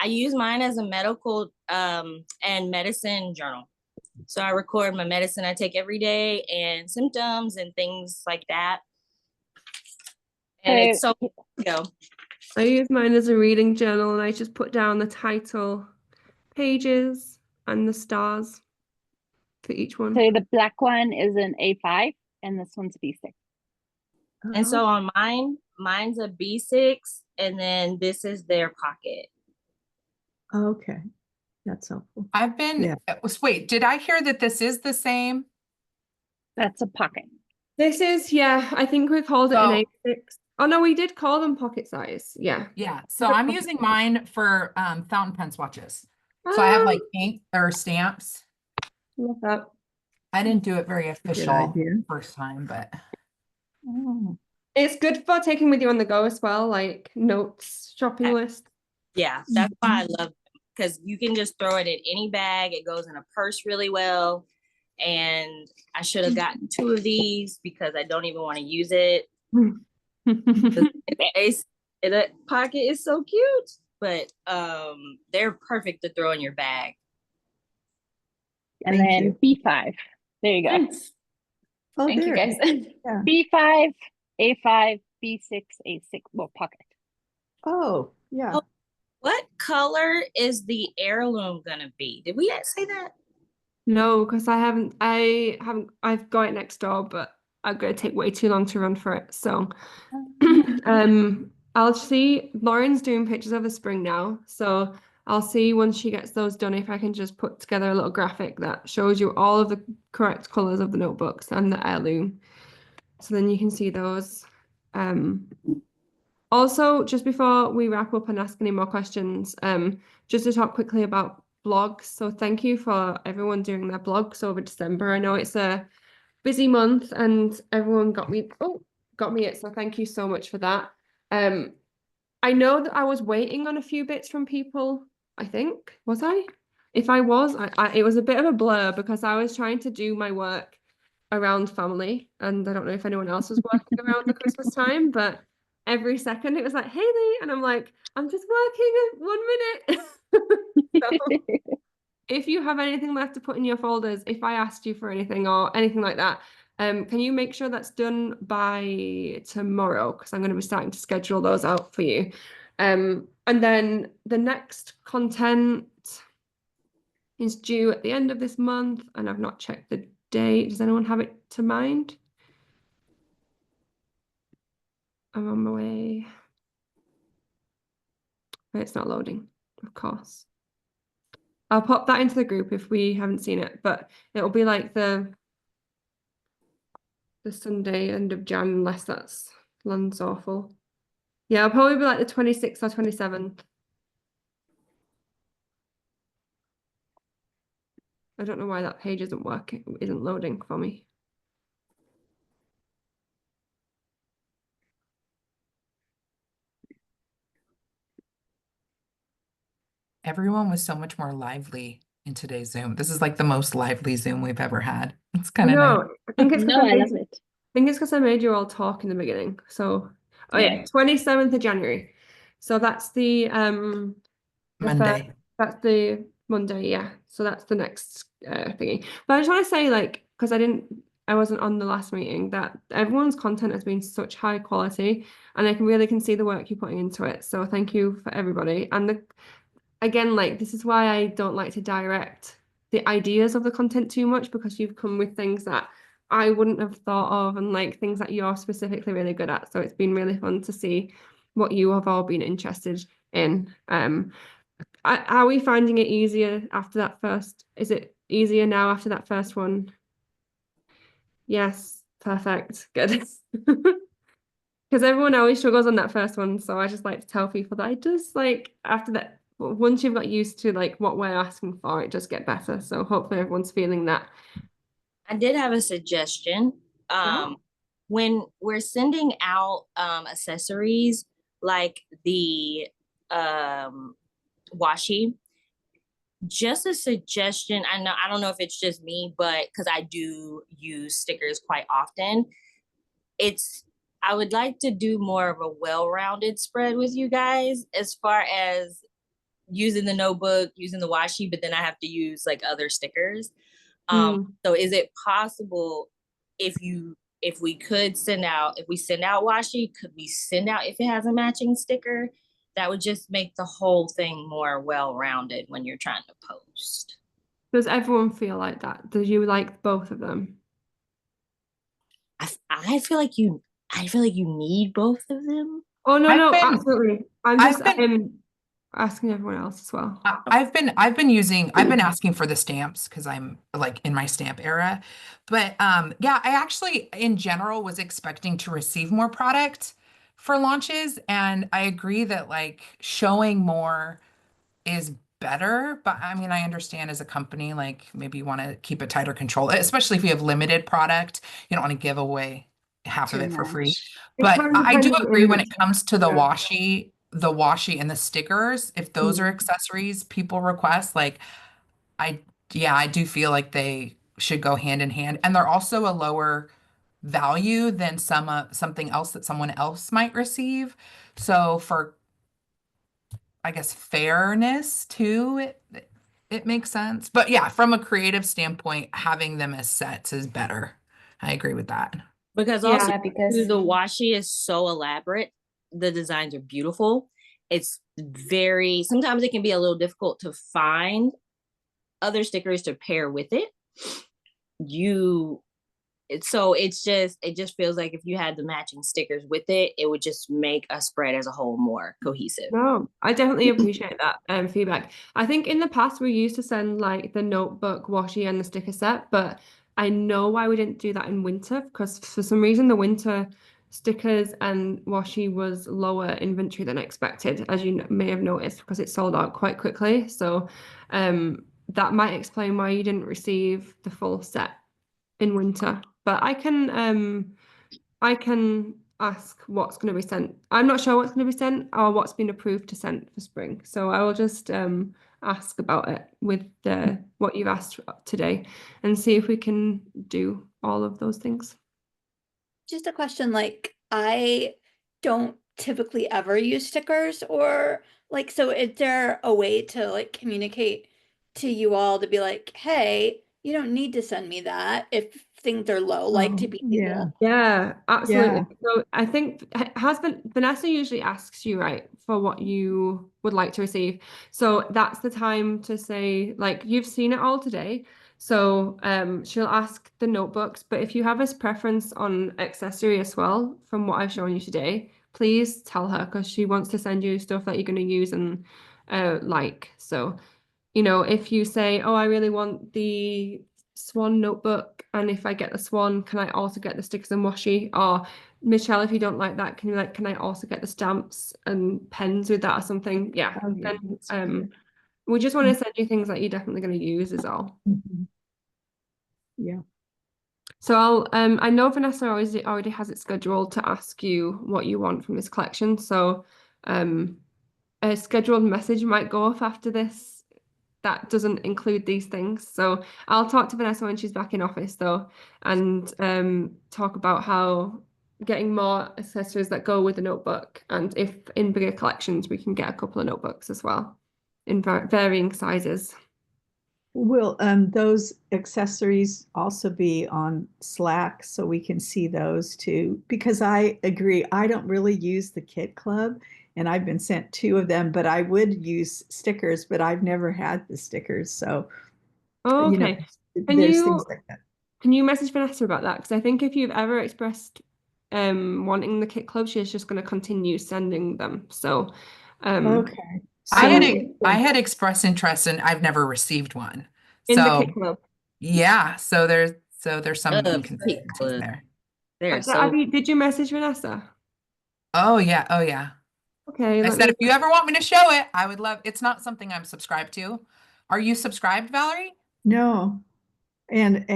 I use mine as a medical and medicine journal. So I record my medicine I take every day and symptoms and things like that. And it's so I use mine as a reading journal and I just put down the title, pages, and the stars for each one. So the black one is an A5 and this one's B6. And so on mine's a B6 and then this is their pocket. Okay. That's helpful. I've been, wait, did I hear that this is the same? That's a pocket. This is, I think we called it an A6. Oh no, we did call them pocket size. Yeah. Yeah. So I'm using mine for fountain pen swatches. So I have like ink or stamps. Love that. I didn't do it very official first time, but it's good for taking with you on the go as well, like notes, shopping list. Yeah, that's why I love them because you can just throw it in any bag. It goes in a purse really well. And I should have gotten 2 of these because I don't even want to use it. The pocket is so cute, but they're perfect to throw in your bag. And then B5. There you go. Thanks. Thank you guys. B5, A5, B6, A6, well, pocket. Oh, yeah. Oh. What color is the heirloom gonna be? Did we say that? No, because I've got it next door, but I'm gonna take way too long to run for it. So I'll see Lauren's doing pictures of the spring now. So I'll see once she gets those done if I can just put together a little graphic that shows you all of the correct colors of the notebooks and the heirloom. So then you can see those. Also, just before we wrap up and ask any more questions, just to talk quickly about blogs. So thank you for everyone doing their blogs over December. I know it's a busy month and everyone got me it. So thank you so much for that. I know that I was waiting on a few bits from people, I think. Was I? If I was, it was a bit of a blur because I was trying to do my work around family. And I don't know if anyone else was working around the Christmas time, but every second it was like, hey Lee, and I'm like, I'm just working 1 minute. So if you have anything left to put in your folders, if I asked you for anything or anything like that, can you make sure that's done by tomorrow? Because I'm going to be starting to schedule those out for you. And then the next content is due at the end of this month, and I've not checked the date. Does anyone have it to mind? I'm on my way. It's not loading, of course. I'll pop that into the group if we haven't seen it, but it'll be like the Sunday end of Jan, unless that's lands awful. Yeah, it'll probably be like the 26th or 27th. I don't know why that page isn't loading for me. Everyone was so much more lively in today's Zoom. This is like the most lively Zoom we've ever had. It's kind of nice. No, I think it's No, I love it. I think it's because I made you all talk in the beginning. So, oh yeah, Yeah. 27th of January. So that's the Monday. That's the Monday, yeah. So that's the next thingy. But I just want to say, like, because I wasn't on the last meeting, that everyone's content has been such high quality, and I can see the work you're putting into it. So thank you for everybody. And again, like, this is why I don't like to direct the ideas of the content too much, because you've come with things that I wouldn't have thought of, and like things that you're specifically really good at. So it's been really fun to see what you have all been interested in. Are we finding it easier after that first? Is it easier now after that first one? Yes, perfect, good. Because everyone always struggles on that first one, so I just like to tell people that I just like after that, once you've got used to like what we're asking for, it just get better. So hopefully everyone's feeling that. I did have a suggestion. When we're sending out accessories like the washi, just a suggestion. I don't know if it's just me, but because I do use stickers quite often, I would like to do more of a well-rounded spread with you guys as far as using the notebook, using the washi, but then I have to use like other stickers. So is it possible if we send out washi, could we send out if it has a matching sticker? That would just make the whole thing more well-rounded when you're trying to post. Does everyone feel like that? Do you like both of them? I feel like you need both of them. Oh no, absolutely. I'm asking everyone else as well. I've been asking for the stamps because I'm like in my stamp era. But yeah, I actually in general was expecting to receive more product for launches, and I agree that like showing more is better. But I mean, I understand as a company, like maybe you want to keep a tighter control, especially if you have limited product. You don't want to give away half of it for free. But I do agree when it comes to the washi and the stickers, if those are accessories people request, like I do feel like they should go hand in hand, and they're also a lower value than something else that someone else might receive. So for, I guess, fairness too, it makes sense. But yeah, from a creative standpoint, having them as sets is better. I agree with that. Because Yeah. also Yeah, because the washi is so elaborate. The designs are beautiful. It's very, sometimes it can be a little difficult to find other stickers to pair with it. So it just feels like if you had the matching stickers with it, it would just make a spread as a whole more cohesive. No, I definitely appreciate that feedback. I think in the past we used to send like the notebook washi and the sticker set, but I know why we didn't do that in winter, because for some reason the winter stickers and washi was lower inventory than expected, as you may have noticed, because it sold out quite quickly. So that might explain why you didn't receive the full set in winter. But I can ask what's going to be sent. I'm not sure what's going to be sent or what's been approved to send for spring. So I will just ask about it with what you've asked today and see if we can do all of those things. Just a question, like I don't typically ever use stickers, or like, so is there a way to like communicate to you all to be like, hey, you don't need to send me that if things are low, like to be yeah. able. Yeah, absolutely. Yeah. So I think Vanessa usually asks you, right, for what you would like to receive. So that's the time to say, like, you've seen it all today. So she'll ask the notebooks, but if you have a preference on accessory as well, from what I've shown you today, please tell her, because she wants to send you stuff that you're going to use and like. So, you know, if you say, oh, I really want the swan notebook, and if I get the swan, can I also get the stickers and washi? Or Michelle, if you don't like that, can I also get the stamps and pens with that or something? Yeah. Oh, yeah, Then we just want to send you things that you're definitely going to use is all. Yeah. So I'll I know Vanessa already has it scheduled to ask you what you want from this collection. So a scheduled message might go off after this that doesn't include these things. So I'll talk to Vanessa when she's back in office though, and talk about how getting more accessories that go with the notebook, and if in bigger collections we can get a couple of notebooks as well in varying sizes. Will those accessories also be on Slack so we can see those too? Because I agree, I don't really use the Kit Club, and I've been sent 2 of them, but I would use stickers, but I've never had the stickers. So, Oh, you know, okay. there's things like that. Can you message Vanessa about that? Because I think if you've ever expressed wanting the Kit Club, she's just going to continue sending them. So Okay. I had expressed interest and I've never received one. in the So Kit Club. yeah, so there's some Kit inconsistencies Club. there. Did you message Vanessa? Oh yeah. Okay. I said if you ever want me to show it, I would love. It's not something I'm subscribed to. Are you subscribed, Valerie? No. And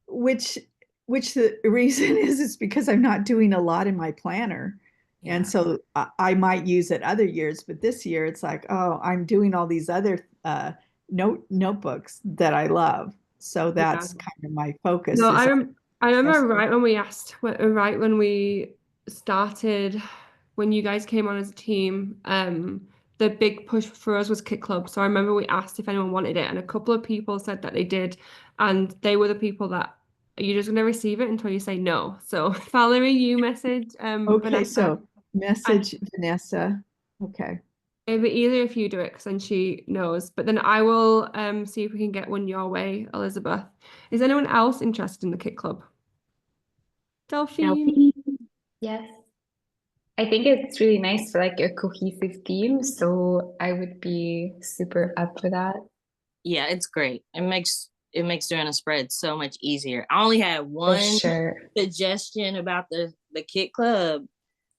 which the reason is because I'm not doing a lot in my planner. Yeah. And so I might use it other years, but this year it's like, oh, I'm doing all these other notebooks that I love. So that's kind of my focus. No, is I remember right when we asked, right when we started, when you guys came on as a team, the big push for us was Kit Club. So I remember we asked if anyone wanted it, and a couple of people said that they did, and they were the people that you're just going to receive it until you say no. So Valerie, you message okay, Vanessa. so message Vanessa. Okay. Maybe either if you do it, because then she knows. But then I will see if we can get one your way, Elizabeth. Is anyone else interested in the Kit Club? Delphine? Yes. I think it's really nice for like a cohesive theme, so I would be super up for that. Yeah, it's great. It makes doing a spread so much easier. I only had one suggestion about the Kit Club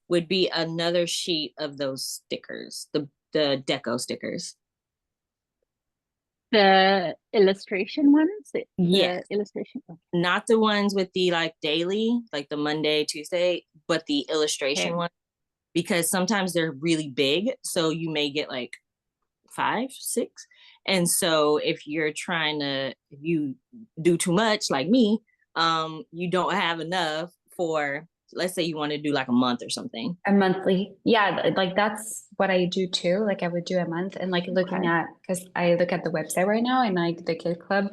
would be another sheet of those stickers, the deco stickers. The illustration ones? Yeah. Illustration. Okay. Not the ones with the like daily, like the Monday, Tuesday, but the illustration one. Because sometimes they're really big. So you may get like 5, 6. And so if you do too much like me, you don't have enough for, let's say you want to do like a month or something. A monthly. Yeah, like that's what I do too. Like I would do a month, and like looking at, because I look at the website right now, and like the Kit Club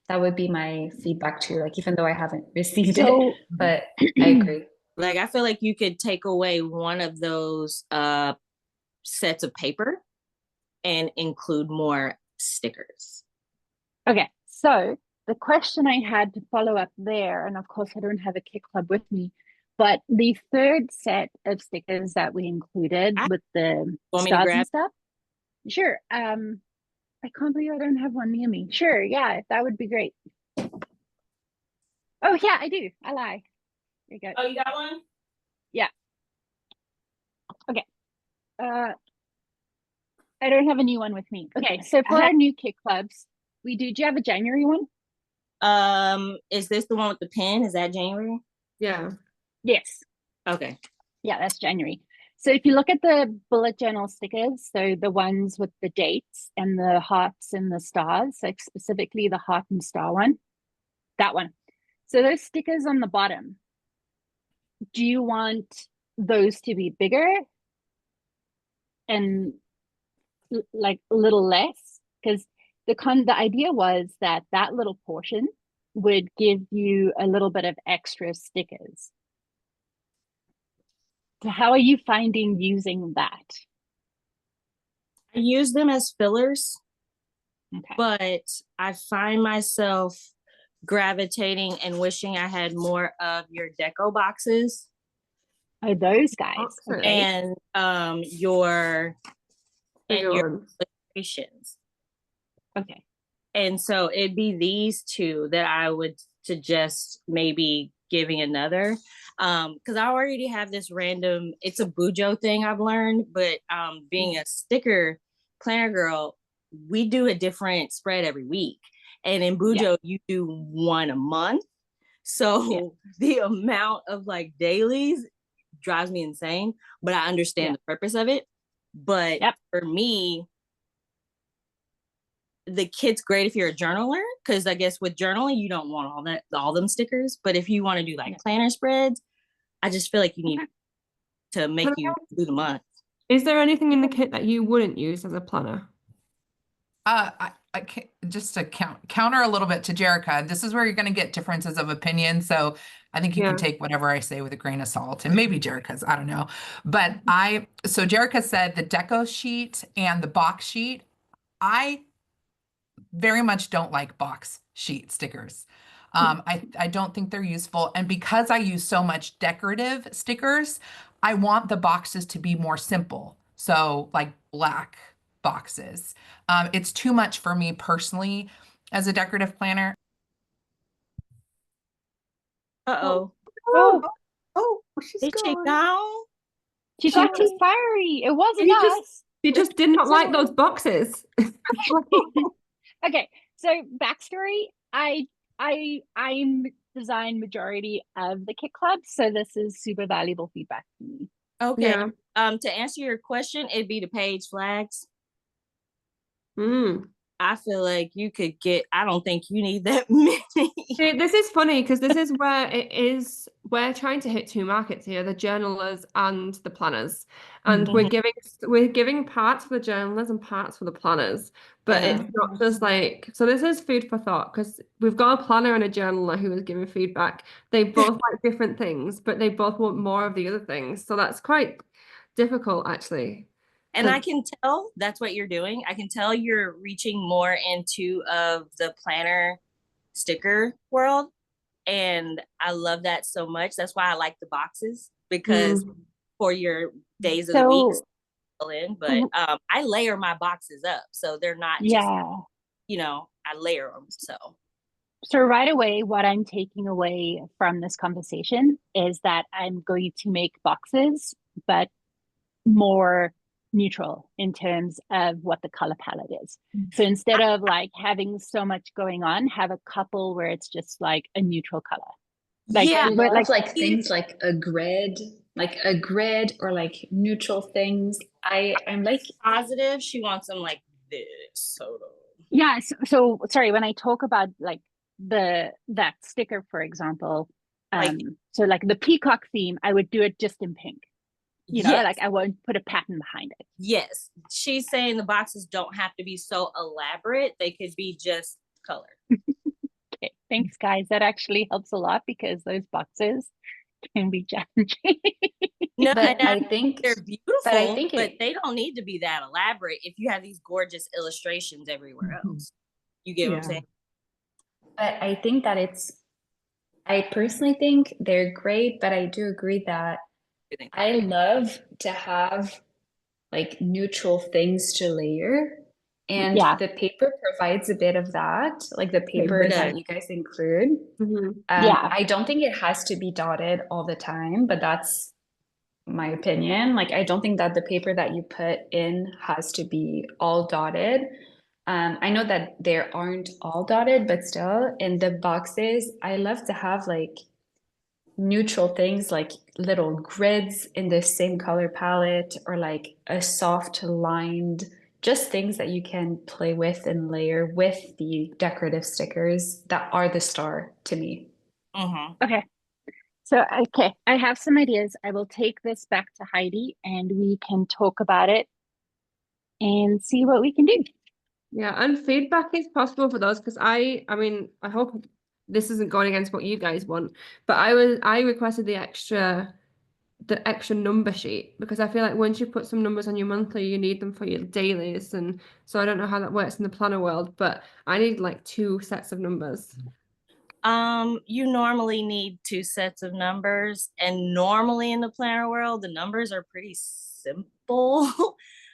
that would be my feedback too. Like, even though I haven't received So- it, but I agree. Like, I feel like you could take away one of those sets of paper and include more stickers. Okay, so the question I had to follow up there, and of course I don't have a Kit Club with me, but the third set of stickers that we included with the Want me to stars grab? and stuff. Sure. I can't believe I don't have one near me. Sure, yeah, that would be great. Oh yeah, I do. I lie. There you go. Oh, you got one? Yeah. Okay. I don't have a new one with me. Okay, so for our new Kit Clubs, do you have a January one? Is this the one with the pen? Is that January? Yeah. Yes. Okay. Yeah, that's January. So if you look at the bullet journal stickers, so the ones with the dates and the hearts and the stars, like specifically the heart and star one, that one. So those stickers on the bottom, do you want those to be bigger and like a little less? Because the idea was that that little portion would give you a little bit of extra stickers. So how are you finding using that? I use them as fillers, Okay. but I find myself gravitating and wishing I had more of your deco boxes. Oh, those guys. Okay. And your Bigger ones. illustrations. Okay. And so it'd be these two that I would suggest maybe giving another. Because I already have this random, it's a Bujo thing I've learned, but being a sticker planner girl, we do a different spread every week. And in Bujo, you do one a month. So the amount of like dailies drives me insane, but I understand the purpose of it. But for me, the kit's great if you're a journaler, because I guess with journaling, you don't want all them stickers. But if you want to do like planner spreads, I just feel like you need to make you do the month. Is there anything in the kit that you wouldn't use as a planner? I can't, just to counter a little bit to Jerica, this is where you're going to get differences of opinion. So I think you can take whatever I say with a grain of salt, and maybe Jerica's, I don't know. But so Jerica said the deco sheet and the box sheet. I very much don't like box sheet stickers. I don't think they're useful. And because I use so much decorative stickers, I want the boxes to be more simple. So like black boxes. It's too much for me personally as a decorative planner. Uh-oh. She's Did she gone. go? She got too fiery. It wasn't us. You just did not like those boxes. Okay, so backstory. I'm design majority of the Kit Club, so this is super valuable feedback to me. Okay. To answer your question, it'd be the page flags. I feel like you could get, I don't think you need that many. See, this is funny because this is where we're trying to hit two markets here, the journalers and the planners. And we're giving parts for the journalers and parts for the planners. But it's not just like, so this is food for thought, because we've got a planner and a journaler who is giving feedback. They both like different things, but they both want more of the other things. So that's quite difficult, actually. And I can tell that's what you're doing. I can tell you're reaching more into of the planner sticker world. And I love that so much. That's why I like the boxes, because for your days of the week, but I layer my boxes up. So they're not just, I layer them. So right away, what I'm taking away from this conversation is that I'm going to make boxes, but more neutral in terms of what the color palette is. So instead of like having so much going on, have a couple where it's just like a neutral color. Like, but like things like a grid or like neutral things. I'm like positive. She wants them like this. So yeah. So sorry, when I talk about like that sticker, for example, so like the peacock theme, I would do it just in pink. Like I won't put a pattern behind it. Yes. She's saying the boxes don't have to be so elaborate. They could be just color. Thanks, guys. That actually helps a lot because those boxes can be challenging. No, But and I think they're beautiful, think but it- they don't need to be that elaborate if you have these gorgeous illustrations everywhere Mhm. else. You get what I'm Yeah. saying? But I think that I personally think they're great, but I do agree that I love to have like neutral things to layer. And Yeah. the paper provides a bit of that, like the paper Paper that does. you guys include. Mhm. Yeah. I don't think it has to be dotted all the time, but that's my opinion. Like, I don't think that the paper that you put in has to be all dotted. I know that there aren't all dotted, but still in the boxes, I love to have like neutral things like little grids in the same color palette or like a soft lined, just things that you can play with and layer with the decorative stickers that are the star to me. Mm-hmm. Okay. So, okay, I have some ideas. I will take this back to Heidi and we can talk about it and see what we can do. Yeah, and feedback is possible for those because I mean, I hope this isn't going against what you guys want, but I requested the extra number sheet because I feel like once you put some numbers on your monthly, you need them for your dailies, and so I don't know how that works in the planner world, but I need like 2 sets of numbers. You normally need 2 sets of numbers, and normally in the planner world, the numbers are pretty simple.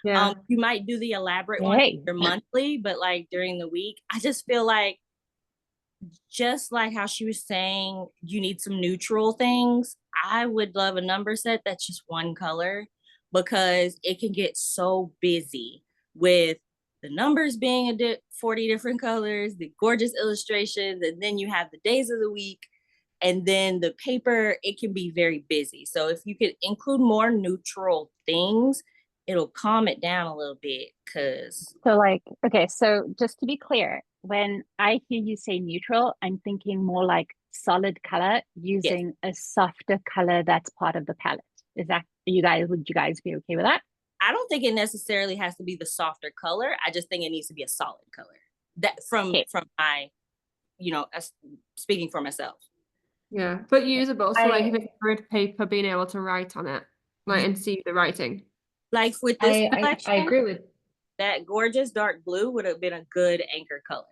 Yeah. You might do the elaborate one Hey. for monthly, but like during the week, I just feel like just like how she was saying, you need some neutral things. I would love a number set that's just one color because it can get so busy with the numbers being 40 different colors, the gorgeous illustrations, and then you have the days of the week. And then the paper, it can be very busy. So if you could include more neutral things, it'll calm it down a little bit because So like, okay, so just to be clear, when I hear you say neutral, I'm thinking more like solid color using a softer color that's part of the palette. Is that, would you guys be okay with that? I don't think it necessarily has to be the softer color. I just think it needs to be a solid color. That from my, speaking for myself. Yeah, but usable. So like if I it's grid paper, being able to write on it, like and see the writing. Like with this collection, I agree with that gorgeous dark blue would have been a good anchor color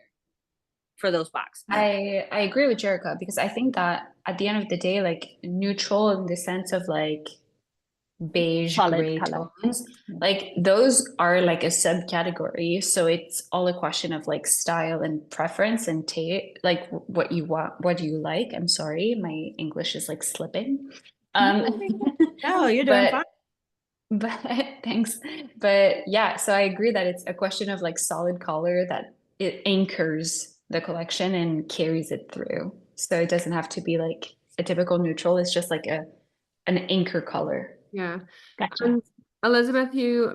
for those boxes. I agree with Jerica because I think that at the end of the day, like neutral in the sense of like beige, Solid gray color. tones, like those are like a subcategory. So it's all a question of like style and preference and taste, like what you want, what do you like? I'm sorry, my English is like slipping. No, you're doing fine. But thanks. But yeah, so I agree that it's a question of like solid color that it anchors the collection and carries it through. So it doesn't have to be like a typical neutral. It's just like an anchor color. Yeah. Gotcha. And Elizabeth, you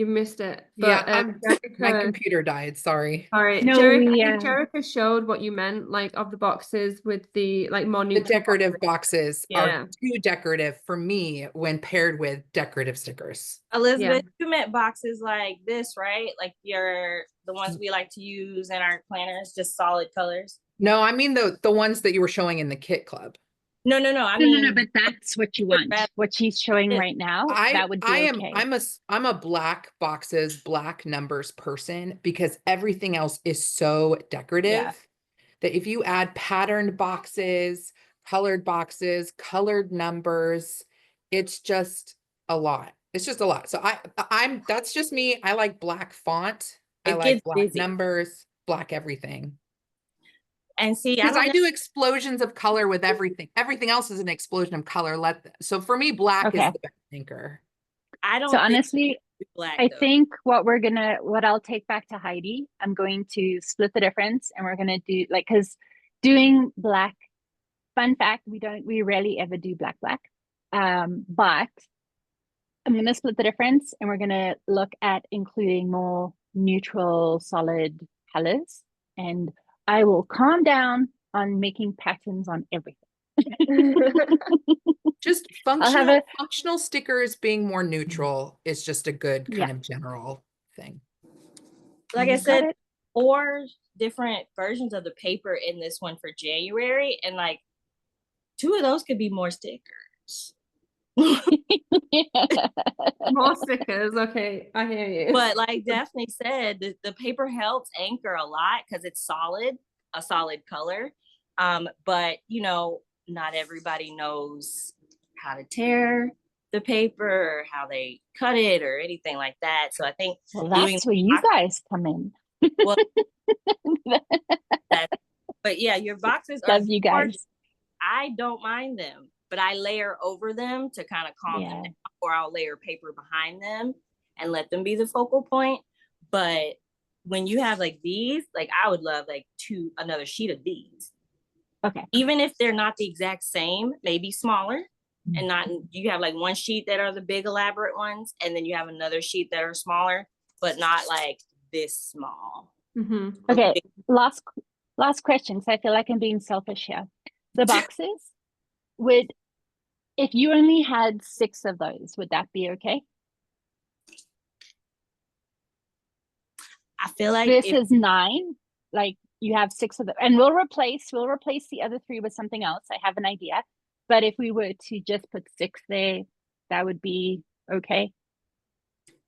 missed it. Yeah, But my Jerica, computer died. Sorry. sorry, No, Jerica, I think Jerica showed what you meant, like of the boxes with the like more The neutral decorative boxes. boxes Yeah. are too decorative for me when paired with decorative stickers. Elizabeth, you meant boxes like this, right? Like the ones we like to use in our planners, just solid colors. No, I mean the ones that you were showing in the kit club. No. I mean, but that's what you want. What she's showing right now, that would be okay. I'm a black boxes, black numbers person because everything else is so decorative that if you add patterned boxes, colored numbers, it's just a lot. It's just a lot. So that's just me. I like black font. I like black numbers, black everything. And see, because I do explosions of color with everything. Everything else is an explosion of color. So for me, black is the best anchor. I don't. So honestly, I though. think what I'll take back to Heidi, I'm going to split the difference, and we're gonna do because doing black. Fun fact: we rarely ever do black. But I'm gonna split the difference, and we're gonna look at including more neutral, solid colors, and I will calm down on making patterns on everything. Just functional stickers being more neutral is just a good kind of general thing. Like I said, or different versions of the paper in this one for January, and like 2 of those could be more stickers. More stickers. Okay, I hear you. But like Daphne said, the paper helps anchor a lot because it's a solid color. But you know, not everybody knows how to tear the paper or how they cut it or anything like that. So I think Well, doing that's where you guys come in. well, but yeah, your boxes are Love you hard. guys. I don't mind them, but I layer over them to kind of calm them Yeah. down, or I'll layer paper behind them and let them be the focal point. But when you have like these, like I would love like another sheet of these. Okay. Even if they're not the exact same, maybe smaller, and not you have like one sheet that are the big elaborate ones, and then you have another sheet that are smaller, but not like this small. Mm-hmm. Okay. Last question. So I feel like I'm being selfish here. The boxes if you only had 6 of those, would that be okay? I feel like This is 9. Like you have 6 of them, and we'll replace the other 3 with something else. I have an idea, but if we were to just put 6 there, that would be okay.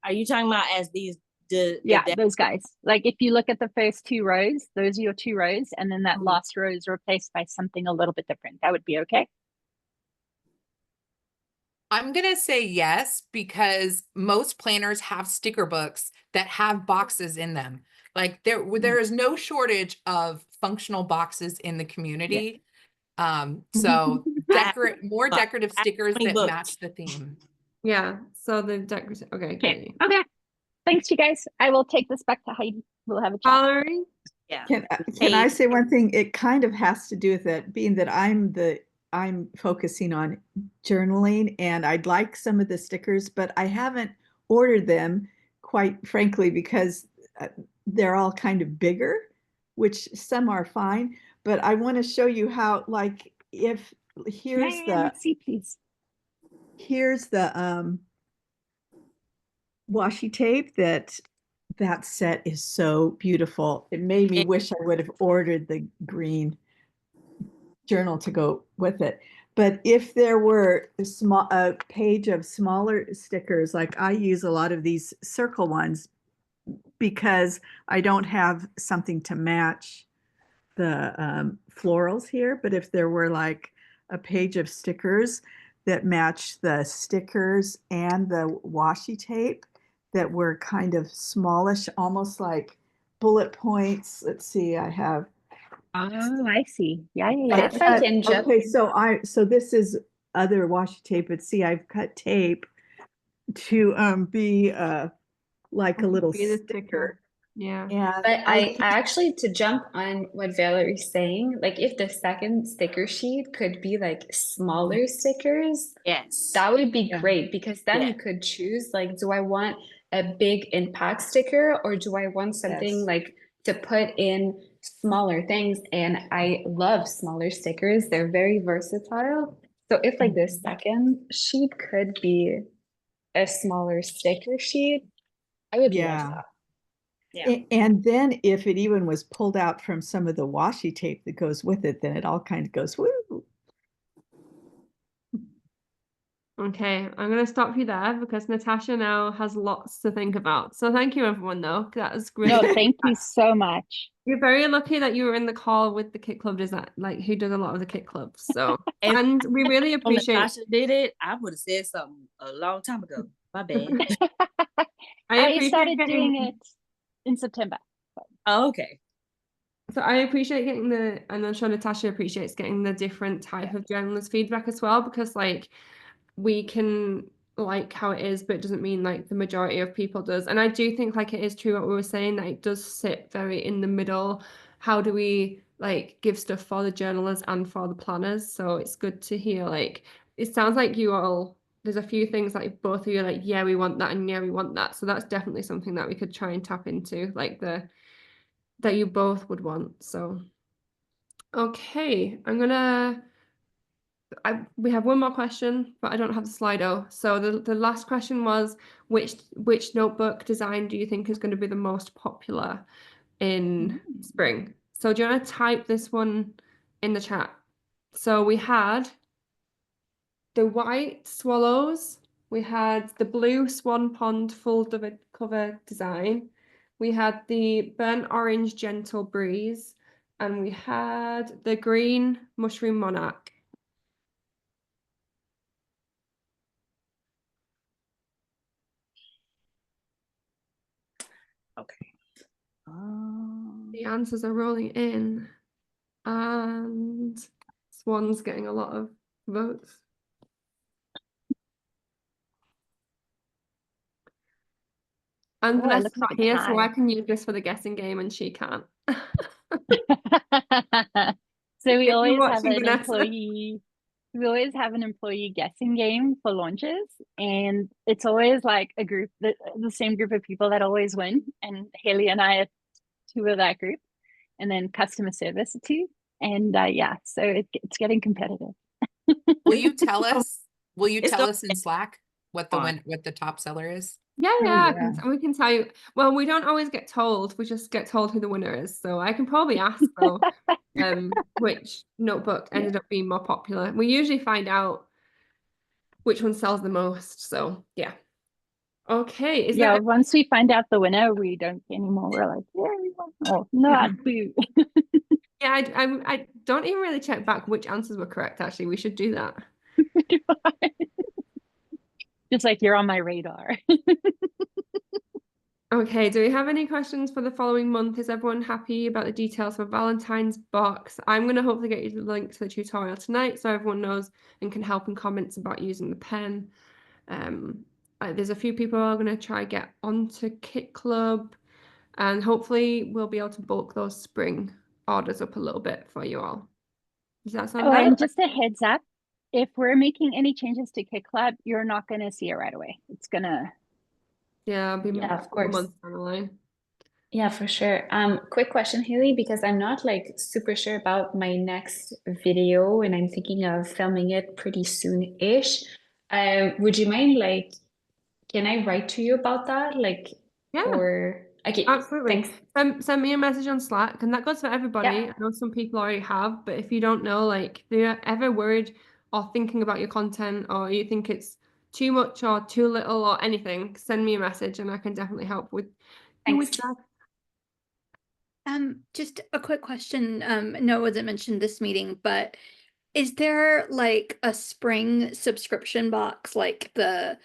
Are you talking about as these? Those guys. Like if you look at the first 2 rows, those are your 2 rows, and then that last row is replaced by something a little bit different. That would be okay. I'm gonna say yes, because most planners have sticker books that have boxes in them. Like there is no shortage of functional boxes in the community. So more decorative stickers that match the theme. Yeah. So the decorative. Okay. Okay. Okay. Thanks, you guys. I will take this back to Heidi. We'll have a chat. Valerie? Yeah. Can I say one thing? It kind of has to do with it being that I'm focusing on journaling, and I'd like some of the stickers, but I haven't ordered them, quite frankly, because they're all kind of bigger, which some are fine, but I want to show you how, like, here's let's see, please. Here's the washi tape that set is so beautiful. It made me wish I would have ordered the green journal to go with it. But if there were a page of smaller stickers, like I use a lot of these circle ones because I don't have something to match the florals here. But if there were like a page of stickers that match the stickers and the washi tape that were kind of smallish, almost like bullet points. Let's see, I have. Oh, I see. Yeah. If I can jump. Okay, so this is other washi tape, but see, I've cut tape to be like a little sticker. Yeah. And But I actually, to jump on what Valerie's saying, like if the second sticker sheet could be like smaller stickers, Yes. that would be great, because then you could choose, like, do I want a big impact sticker, or do I want something like to put in smaller things? And I love smaller stickers. They're very versatile. So if like the second sheet could be a smaller sticker sheet, I would love that. Yeah. And then if it even was pulled out from some of the washi tape that goes with it, then it all kind of goes woo. Okay, I'm going to stop you there because Natasha now has lots to think about. So thank you, everyone, though. That was great. No, thank you so much. You're very lucky that you were in the call with the Kit Club design, like who does a lot of the Kit Clubs. So, and we really appreciate. Natasha did it. I would have said something a long time ago. My bad. I started doing it in September. Oh, okay. So I appreciate getting and I'm sure Natasha appreciates getting the different type of journalist feedback as well, because like we can like how it is, but it doesn't mean like the majority of people does. And I do think like it is true what we were saying, that it does sit very in the middle. How do we like give stuff for the journalists and for the planners? So it's good to hear, like, it sounds like you all, there's a few things like both of you are like, yeah, we want that, and yeah, we want that. So that's definitely something that we could try and tap into, like that you both would want. So okay, we have one more question, but I don't have the Slido. So the last question was, which notebook design do you think is going to be the most popular? in spring. So do you want to type this one in the chat? So we had the white swallows, we had the blue swan pond full cover design, we had the burnt orange gentle breeze, and we had the green mushroom monarch. Okay. The answers are rolling in, and Swan's getting a lot of votes. And Oh, it Vanessa's looks like not a here, so I tie. can use this for the guessing game, and she can't. So we If you're always have watching an Vanessa. employee. We always have an employee guessing game for launches, and it's always like a group, the same group of people that always win. And Haley and I are two of that group, and then customer service are two. And yeah, so it's getting competitive. Will you tell us? Will you It's tell going us in Slack what the top seller is? Yeah, Oh, yeah, yeah. we can tell you. Well, we don't always get told. We just get told who the winner is. So I can probably ask though, which notebook ended up being more popular. We usually find out which one sells the most. So yeah. Okay. Is Yeah, there once we find out the winner, we don't care anymore. We're like, yeah, we won. Oh, not boo. yeah, I don't even really check back which answers were correct, actually. We should do that. Just like you're on my radar. Okay, do we have any questions for the following month? Is everyone happy about the details for Valentine's box? I'm going to hopefully get you the link to the tutorial tonight so everyone knows and can help in comments about using the pen. There's a few people who are going to try get onto Kit Club, and hopefully we'll be able to bulk those spring orders up a little bit for you all. Does that sound Oh, good? and just a heads up, if we're making any changes to Kit Club, you're not going to see it right away. It's gonna. Yeah, it'll be Yeah, of a course. month down the line. Yeah, for sure. Quick question, Haley, because I'm not like super sure about my next video and I'm thinking of filming it pretty soon-ish. Would you mind, like, can I write to you about that? Like, Yeah. or okay, Absolutely. thanks. Send me a message on Slack, and that goes for everybody. Yeah. I know some people already have, but if you don't know, like, if you're ever worried or thinking about your content, or you think it's too much or too little or anything, send me a message, and I can definitely help with Thanks. that. Just a quick question. No, it wasn't mentioned this meeting, but is there like a spring subscription box like the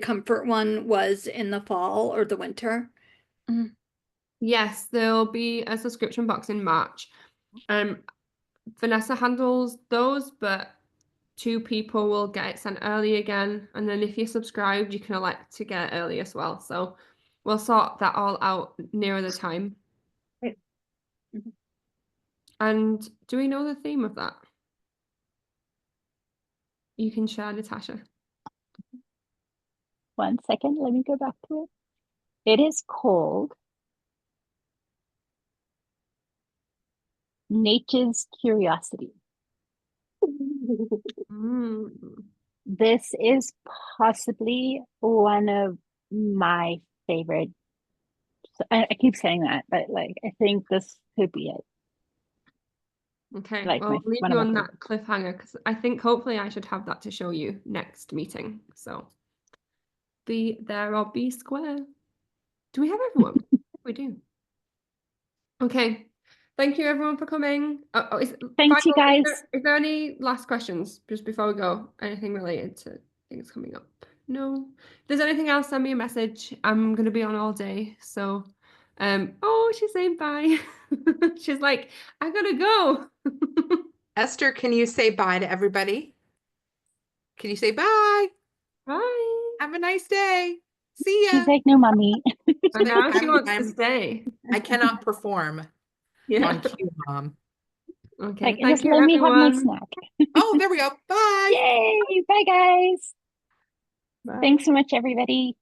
comfort one was in the fall or the winter? Yes, there'll be a subscription box in March. Vanessa handles those, but 2 people will get it sent early again. And then if you're subscribed, you can elect to get it early as well. So we'll sort that all out nearer the time. And do we know the theme of that? You can share, Natasha. 1 second, let me go back to it. It is called Nature's Curiosity. This is possibly one of my favorite. I keep saying that, but like I think this could be it. Okay, Like well, my- I'll leave one you of my on that cliffhanger because I think hopefully I should have that to show you next meeting. So be there or be square. Do we have everyone? We do. Okay. Thank you everyone for coming. Thanks, you finally, guys. Is there any last questions just before we go? Anything related to things coming up? No. If there's anything else, send me a message. I'm gonna be on all day. So oh, she's saying bye. She's like, I gotta go. Esther, can you say bye to everybody? Can you say bye? Bye. Have a nice day. See ya. She's like, no, mommy. And now she wants to I'm- stay. I cannot perform Yeah. on cue, Mom. Okay. Like, Thank just you, let me have my everyone. snack. Oh, there we go. Bye. Yay! Bye, guys. Bye. Thanks so much, everybody.